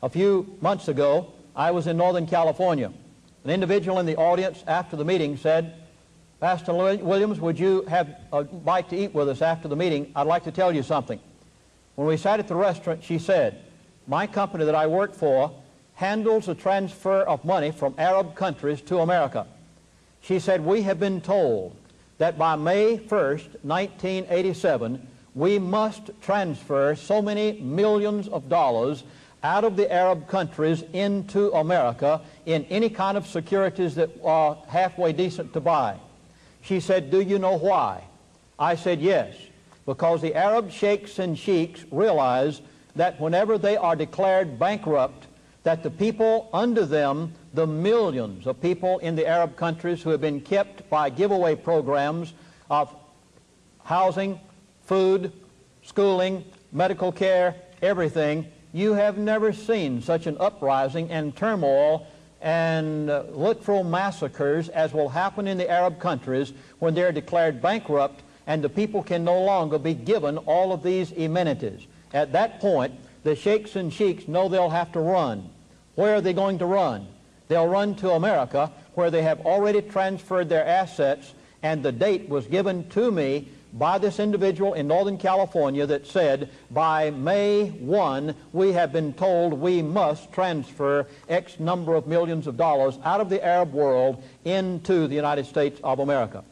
A few months ago, I was in Northern California. An individual in the audience after the meeting said, Pastor Williams, would you have a bite to eat with us after the meeting? I'd like to tell you something. When we sat at the restaurant, she said, my company that I work for handles the transfer of money from Arab countries to America. She said, we have been told that by May 1st, 1987, we must transfer so many millions of dollars out of the Arab countries into America in any kind of securities that are halfway decent to buy. She said, do you know why? I said, yes, because the Arab sheikhs and sheiks realize that whenever they are declared bankrupt, that the people under them, the millions of people in the Arab countries who have been kept by giveaway programs of housing, food, schooling, medical care, everything, you have never seen such an uprising and turmoil and literal massacres as will happen in the Arab countries when they're declared bankrupt and the people can no longer be given all of these amenities. At that point, the sheikhs and sheiks know they'll have to run. Where are they going to run? They'll run to America, where they have already transferred their assets, and the date was given to me by this individual in Northern California that said, by May 1, we have been told we must transfer X number of millions of dollars out of the Arab world into the United States of America.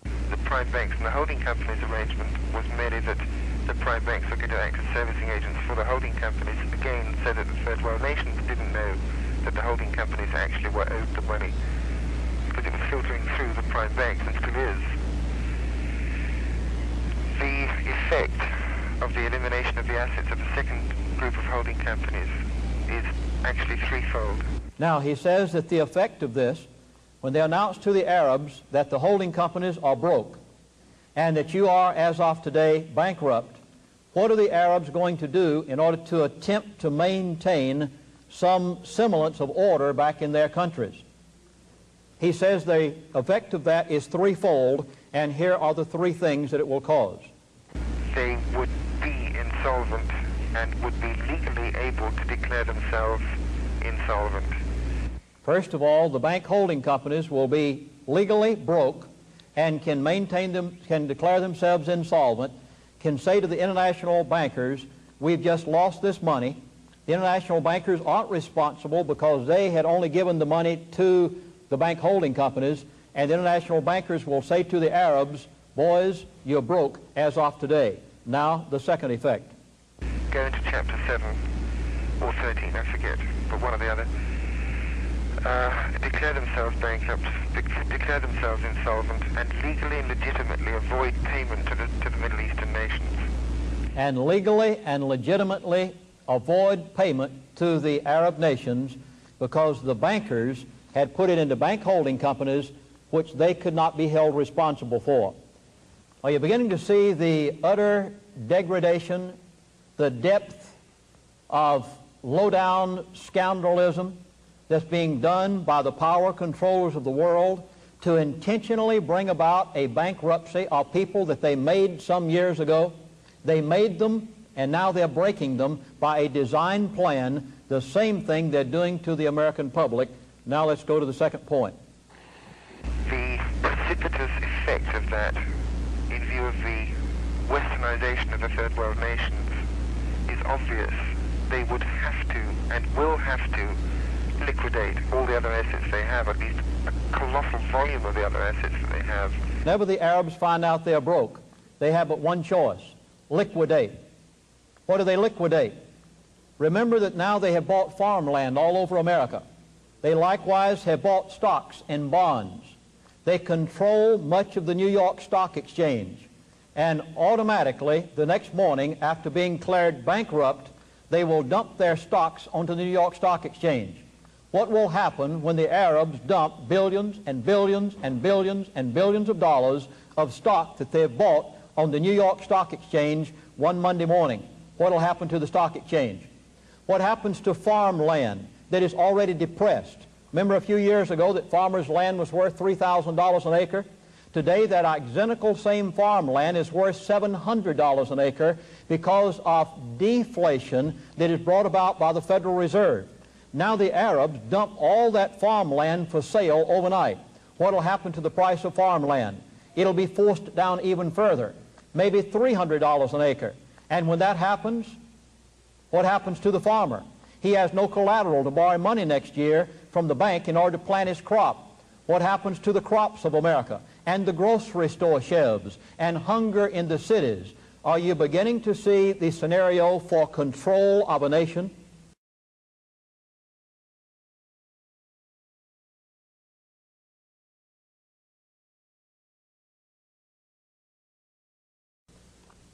The prime banks and the holding companies arrangement was merely that the prime banks were going to act as servicing agents for the holding companies, again so that the third world nations didn't know that the holding companies actually were owed the money, because it was filtering through the prime banks and still is. The effect of the elimination of the assets of the second group of holding companies is actually threefold. Now, he says that the effect of this when they announce to the Arabs that the holding companies are broke and that you are, as of today, bankrupt, what are the Arabs going to do in order to attempt to maintain some semblance of order back in their countries? He says the effect of that is threefold, and here are the three things that it will cause. They would be insolvent and would be legally able to declare themselves insolvent. First of all, the bank holding companies will be legally broke and can declare themselves insolvent, can say to the international bankers, we've just lost this money. The international bankers aren't responsible because they had only given the money to the bank holding companies, and the international bankers will say to the Arabs, boys, you're broke as of today. Now, the second effect. Go into chapter 7 or 13, I forget, but one or the other. Declare themselves bankrupt, declare themselves insolvent, and legally and legitimately avoid payment to the Middle Eastern nations. And legally and legitimately avoid payment to the Arab nations because the bankers had put it into bank holding companies which they could not be held responsible for. Are you beginning to see the utter degradation, the depth of low-down scoundrelism that's being done by the power controllers of the world to intentionally bring about a bankruptcy of people that they made some years ago? They made them, and now they're breaking them by a design plan, the same thing they're doing to the American public. Now let's go to the second point. The precipitous effect of that, in view of the westernization of the third world nations, is obvious. They would have to, and will have to, liquidate all the other assets they have, at least a colossal volume of the other assets that they have. Whenever the Arabs find out they're broke, they have but one choice: liquidate. What do they liquidate? Remember that now they have bought farmland all over America. They likewise have bought stocks and bonds. They control much of the New York Stock Exchange. And automatically, the next morning, after being declared bankrupt, they will dump their stocks onto the New York Stock Exchange. What will happen when the Arabs dump billions and billions and billions and billions of dollars of stock that they've bought on the New York Stock Exchange one Monday morning? What will happen to the stock exchange? What happens to farmland that is already depressed? Remember a few years ago that farmers' land was worth $3,000 an acre? Today that identical same farmland is worth $700 an acre because of deflation that is brought about by the Federal Reserve. Now the Arabs dump all that farmland for sale overnight. What will happen to the price of farmland? It'll be forced down even further, maybe $300 an acre. And when that happens, what happens to the farmer? He has no collateral to borrow money next year from the bank in order to plant his crop. What happens to the crops of America and the grocery store shelves and hunger in the cities? Are you beginning to see the scenario for control of a nation?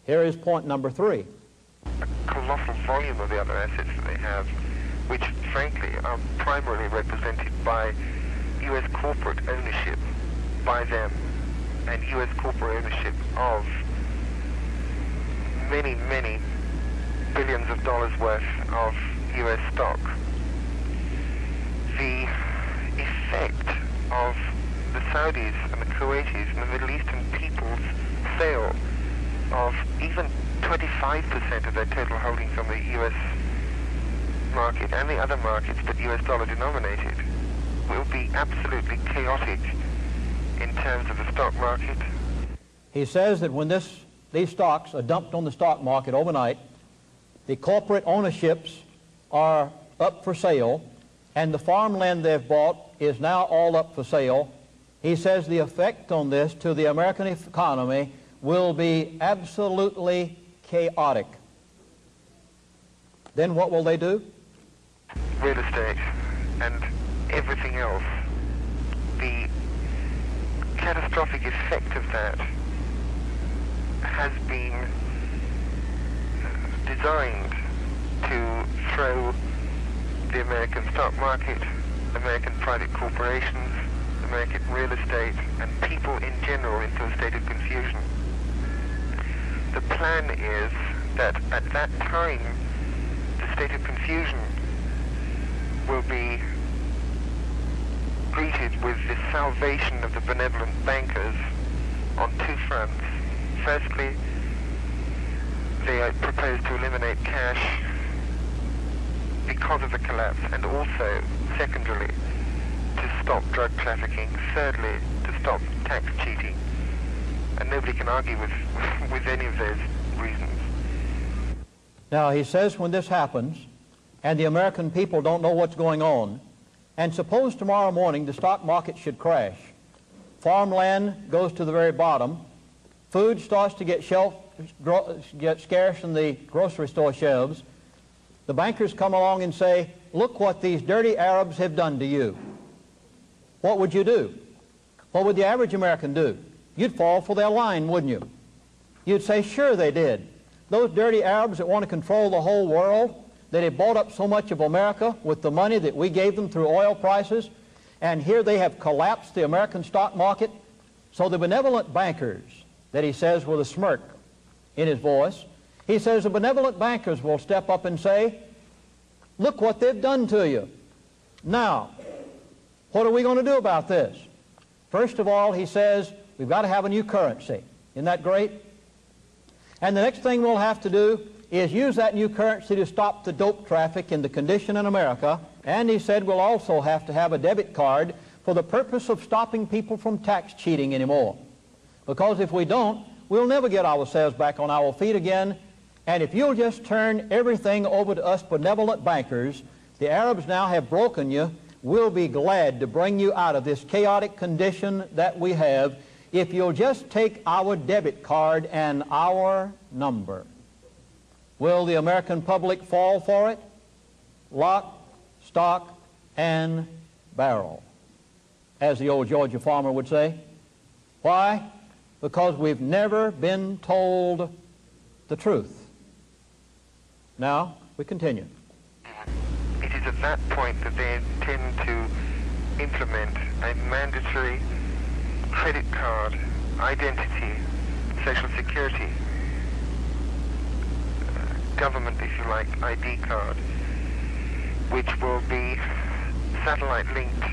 Here is point number 3. A colossal volume of the other assets that they have, which frankly are primarily represented by U.S. corporate ownership by them and U.S. corporate ownership of many, many billions of dollars worth of U.S. stock. The effect of the Saudis and the Kuwaitis and the Middle Eastern people's sale of even 25% of their total holdings on the U.S. market and the other markets but U.S. dollar denominated will be absolutely chaotic in terms of the stock market. He says that when these stocks are dumped on the stock market overnight, the corporate ownerships are up for sale, and the farmland they've bought is now all up for sale. He says the effect on this to the American economy will be absolutely chaotic. Then what will they do? Real estate and everything else. The catastrophic effect of that has been designed to throw the American stock market, American private corporations, American real estate and people in general into a state of confusion. The plan is that at that time, the state of confusion will be greeted with the salvation of the benevolent bankers on two fronts. Firstly, they propose to eliminate cash because of the collapse, and also, secondarily, to stop drug trafficking, thirdly, to stop tax cheating. And nobody can argue with any of those reasons. Now, he says when this happens, and the American people don't know what's going on, and suppose tomorrow morning the stock market should crash, farmland goes to the very bottom, food starts to get scarce in the grocery store shelves, the bankers come along and say, look what these dirty Arabs have done to you. What would you do? What would the average American do? You'd fall for their line, wouldn't you? You'd say, sure they did. Those dirty Arabs that want to control the whole world, that have bought up so much of America with the money that we gave them through oil prices, and here they have collapsed the American stock market. So the benevolent bankers, that he says with a smirk in his voice, he says the benevolent bankers will step up and say, look what they've done to you. Now, what are we going to do about this? First of all, he says, we've got to have a new currency. Isn't that great? And the next thing we'll have to do is use that new currency to stop the dope traffic in the condition in America. And he said we'll also have to have a debit card for the purpose of stopping people from tax cheating anymore. Because if we don't, we'll never get ourselves back on our feet again. And if you'll just turn everything over to us benevolent bankers, the Arabs now have broken you, we'll be glad to bring you out of this chaotic condition that we have if you'll just take our debit card and our number. Will the American public fall for it? Lock, stock, and barrel, as the old Georgia farmer would say. Why? Because we've never been told the truth. Now, we continue. It is at that point that they intend to implement a mandatory credit card, identity, social security, government, if you like, ID card, which will be satellite linked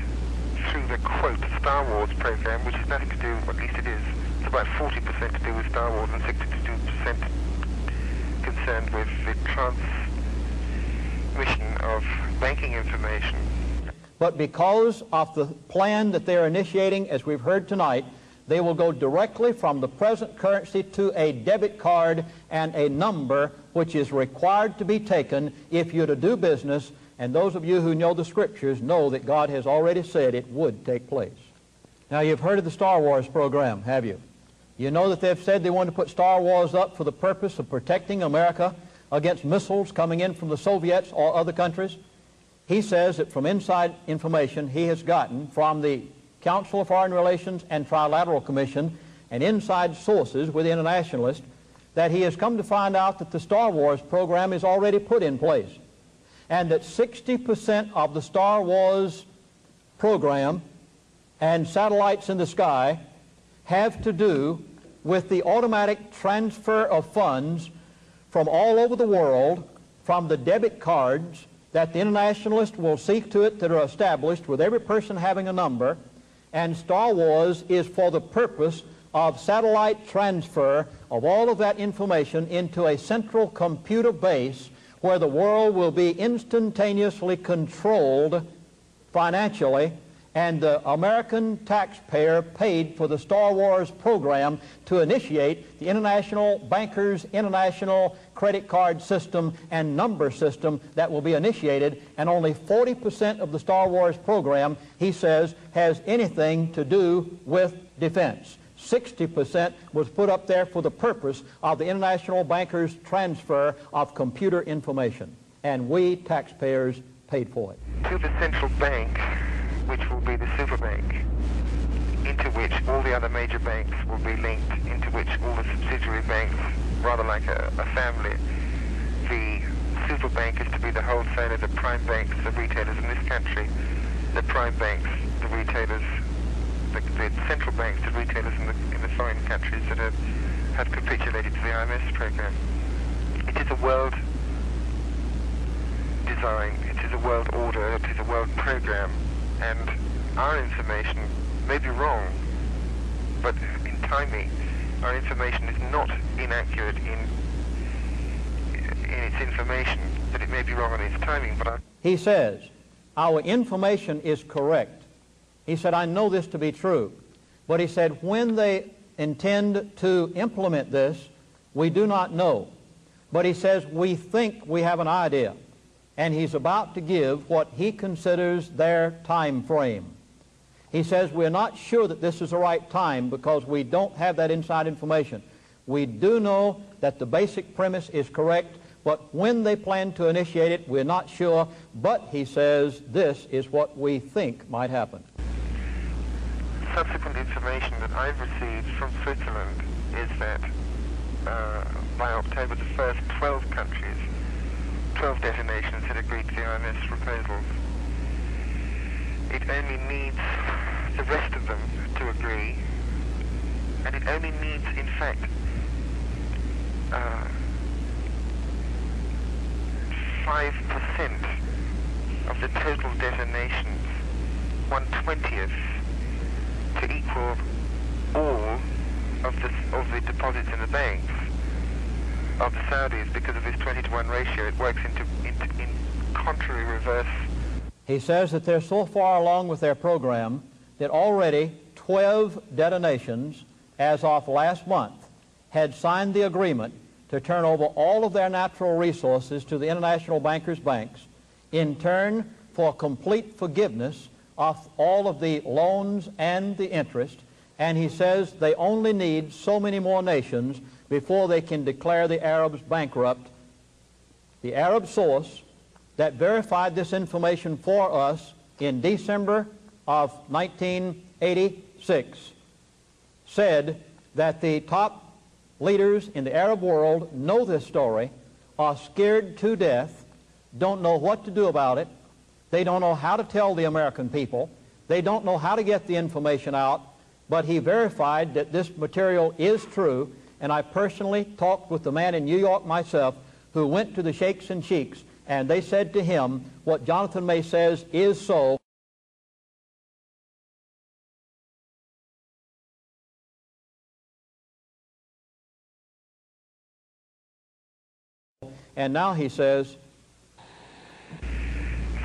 through the, quote, Star Wars program, which has nothing to do, at least it is, it's about 40% to do with Star Wars and 62% concerned with the transmission of banking information. But because of the plan that they're initiating, as we've heard tonight, they will go directly from the present currency to a debit card and a number which is required to be taken if you're to do business. And those of you who know the Scriptures know that God has already said it would take place. Now, you've heard of the Star Wars program, have you? You know that they've said they want to put Star Wars up for the purpose of protecting America against missiles coming in from the Soviets or other countries. He says that from inside information he has gotten from the Council of Foreign Relations and Trilateral Commission and inside sources with internationalists, that he has come to find out that the Star Wars program is already put in place, and that 60% of the Star Wars program and satellites in the sky have to do with the automatic transfer of funds from all over the world, from the debit cards that the internationalists will see to it that are established with every person having a number. And Star Wars is for the purpose of satellite transfer of all of that information into a central computer base where the world will be instantaneously controlled financially, and the American taxpayer paid for the Star Wars program to initiate the international bankers, international credit card system and number system that will be initiated, and only 40% of the Star Wars program, he says, has anything to do with defense. 60% was put up there for the purpose of the international bankers' transfer of computer information, and we taxpayers paid for it. To the central bank, which will be the super bank, into which all the other major banks will be linked, into which all the subsidiary banks, rather like a family. The super bank is to be the wholesaler, the prime banks, the retailers in this country, the prime banks, the retailers the central banks to retailers in the foreign countries that have capitulated to the IMF program. It is a world design, it is a world order, it is a world program, and our information may be wrong, but in timing, our information is not inaccurate in its information, that it may be wrong in its timing, but he says, our information is correct. He said, I know this to be true. But he said, when they intend to implement this, we do not know. But he says, we think we have an idea. And he's about to give what he considers their time frame. He says, we're not sure that this is the right time because we don't have that inside information. We do know that the basic premise is correct, but when they plan to initiate it, we're not sure. But he says, this is what we think might happen. Subsequent information that I've received from Switzerland is that by October the 1st, 12 countries, 12 destinations had agreed to the IMF's proposals. It only needs the rest of them to agree, and it only needs, in fact, 5% of the total destinations, 1/20th, to equal all of the deposits in the banks of the Saudis. Because of this 20-to-1 ratio, it works in contrary reverse. He says that they're so far along with their program that already 12 detonations, as of last month, had signed the agreement to turn over all of their natural resources to the international bankers' banks in turn for complete forgiveness of all of the loans and the interest. And he says they only need so many more nations before they can declare the Arabs bankrupt. The Arab source that verified this information for us in December of 1986 said that the top leaders in the Arab world know this story, are scared to death, don't know what to do about it. They don't know how to tell the American people. They don't know how to get the information out. But he verified that this material is true, and I personally talked with the man in New York myself who went to the sheikhs and sheiks, and they said to him, what Jonathan May says is so. And now he says,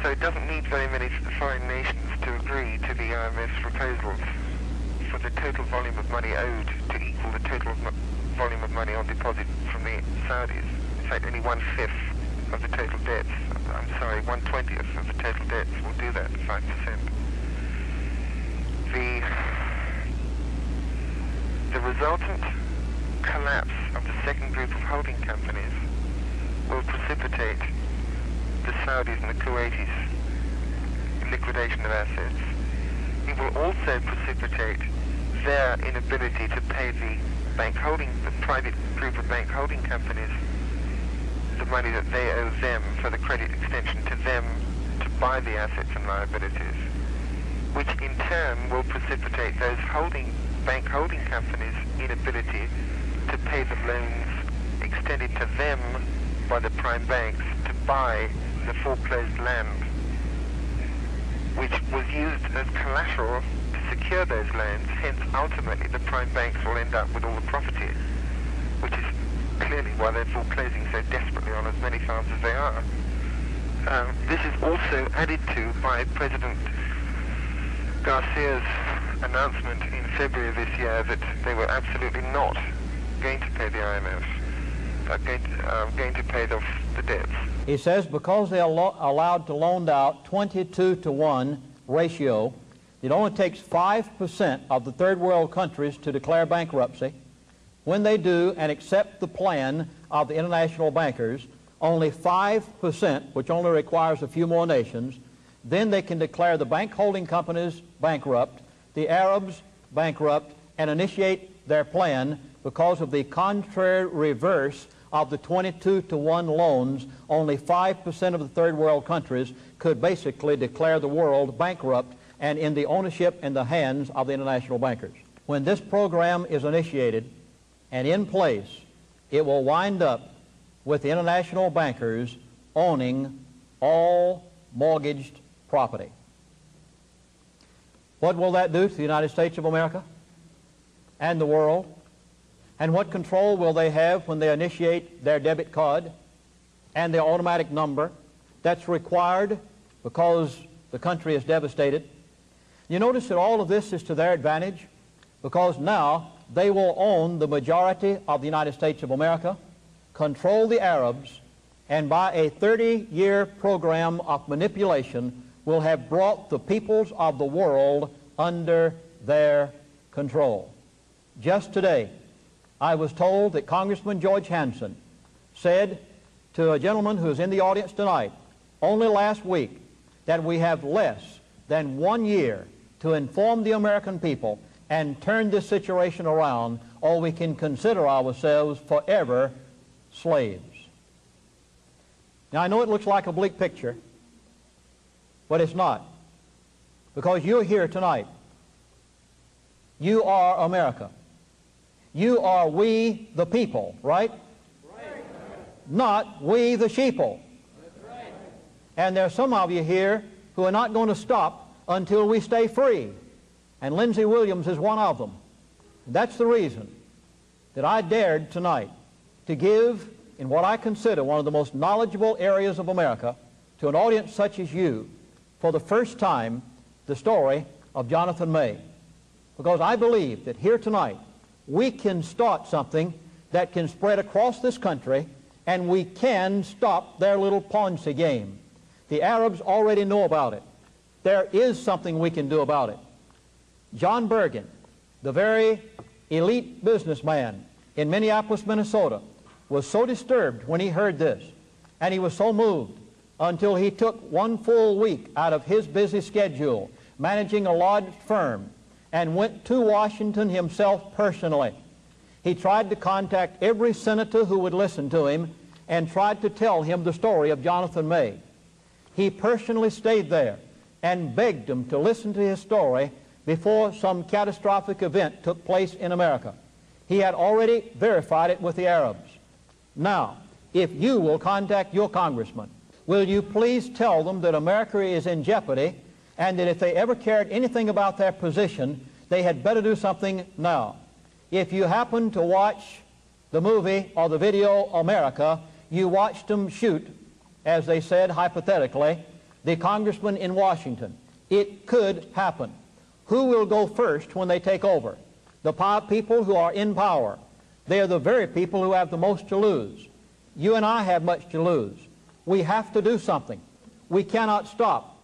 so it doesn't need very many foreign nations to agree to the IMF's proposals for the total volume of money owed to equal the total volume of money on deposit from the Saudis. In fact, only 1/5 of the total debts, I'm sorry, 1/20th of the total debts will do that, 5%. The resultant collapse of the second group of holding companies will precipitate the Saudis and the Kuwaitis liquidation of assets. It will also precipitate their inability to pay the private group of bank holding companies the money that they owe them for the credit extension to them to buy the assets and liabilities, which in turn will precipitate those bank holding companies' inability to pay the loans extended to them by the prime banks to buy the foreclosed land, which was used as collateral to secure those loans. Hence, ultimately, the prime banks will end up with all the property, which is clearly why they're foreclosing so desperately on as many farms as they are. This is also added to by President Garcia's announcement in February of this year that they were absolutely not going to pay the IMF, going to pay off the debts. He says because they are allowed to loan out 22-to-1 ratio, it only takes 5% of the third world countries to declare bankruptcy. When they do and accept the plan of the international bankers, only 5%, which only requires a few more nations, then they can declare the bank holding companies bankrupt, the Arabs bankrupt, and initiate their plan because of the contrary reverse of the 22-to-1 loans. Only 5% of the third world countries could basically declare the world bankrupt, and in the ownership and the hands of the international bankers. When this program is initiated and in place, it will wind up with the international bankers owning all mortgaged property. What will that do to the United States of America and the world? And what control will they have when they initiate their debit card and their automatic number that's required because the country is devastated? You notice that all of this is to their advantage because now they will own the majority of the United States of America, control the Arabs, and by a 30-year program of manipulation will have brought the peoples of the world under their control. Just today, I was told that Congressman George Hansen said to a gentleman who is in the audience tonight, only last week, that we have less than 1 year to inform the American people and turn this situation around, or we can consider ourselves forever slaves. Now, I know it looks like a bleak picture, but it's not, because you're here tonight. You are America. You are we the people, right? Right. Not we the sheeple. That's right. And there are some of you here who are not going to stop until we stay free. And Lindsey Williams is one of them. That's the reason that I dared tonight to give, in what I consider one of the most knowledgeable areas of America, to an audience such as you, for the first time, the story of Jonathan May. Because I believe that here tonight, we can start something that can spread across this country, and we can stop their little Ponzi game. The Arabs already know about it. There is something we can do about it. John Bergen, the very elite businessman in Minneapolis, Minnesota, was so disturbed when he heard this, and he was so moved until he took 1 full week out of his busy schedule managing a large firm and went to Washington himself personally. He tried to contact every senator who would listen to him and tried to tell him the story of Jonathan May. He personally stayed there and begged them to listen to his story before some catastrophic event took place in America. He had already verified it with the Arabs. Now, if you will contact your congressman, will you please tell them that America is in jeopardy and that if they ever cared anything about their position, they had better do something now. If you happen to watch the movie or the video America, you watched them shoot, as they said hypothetically, the congressman in Washington. It could happen. Who will go first when they take over? The people who are in power. They are the very people who have the most to lose. You and I have much to lose. We have to do something. We cannot stop.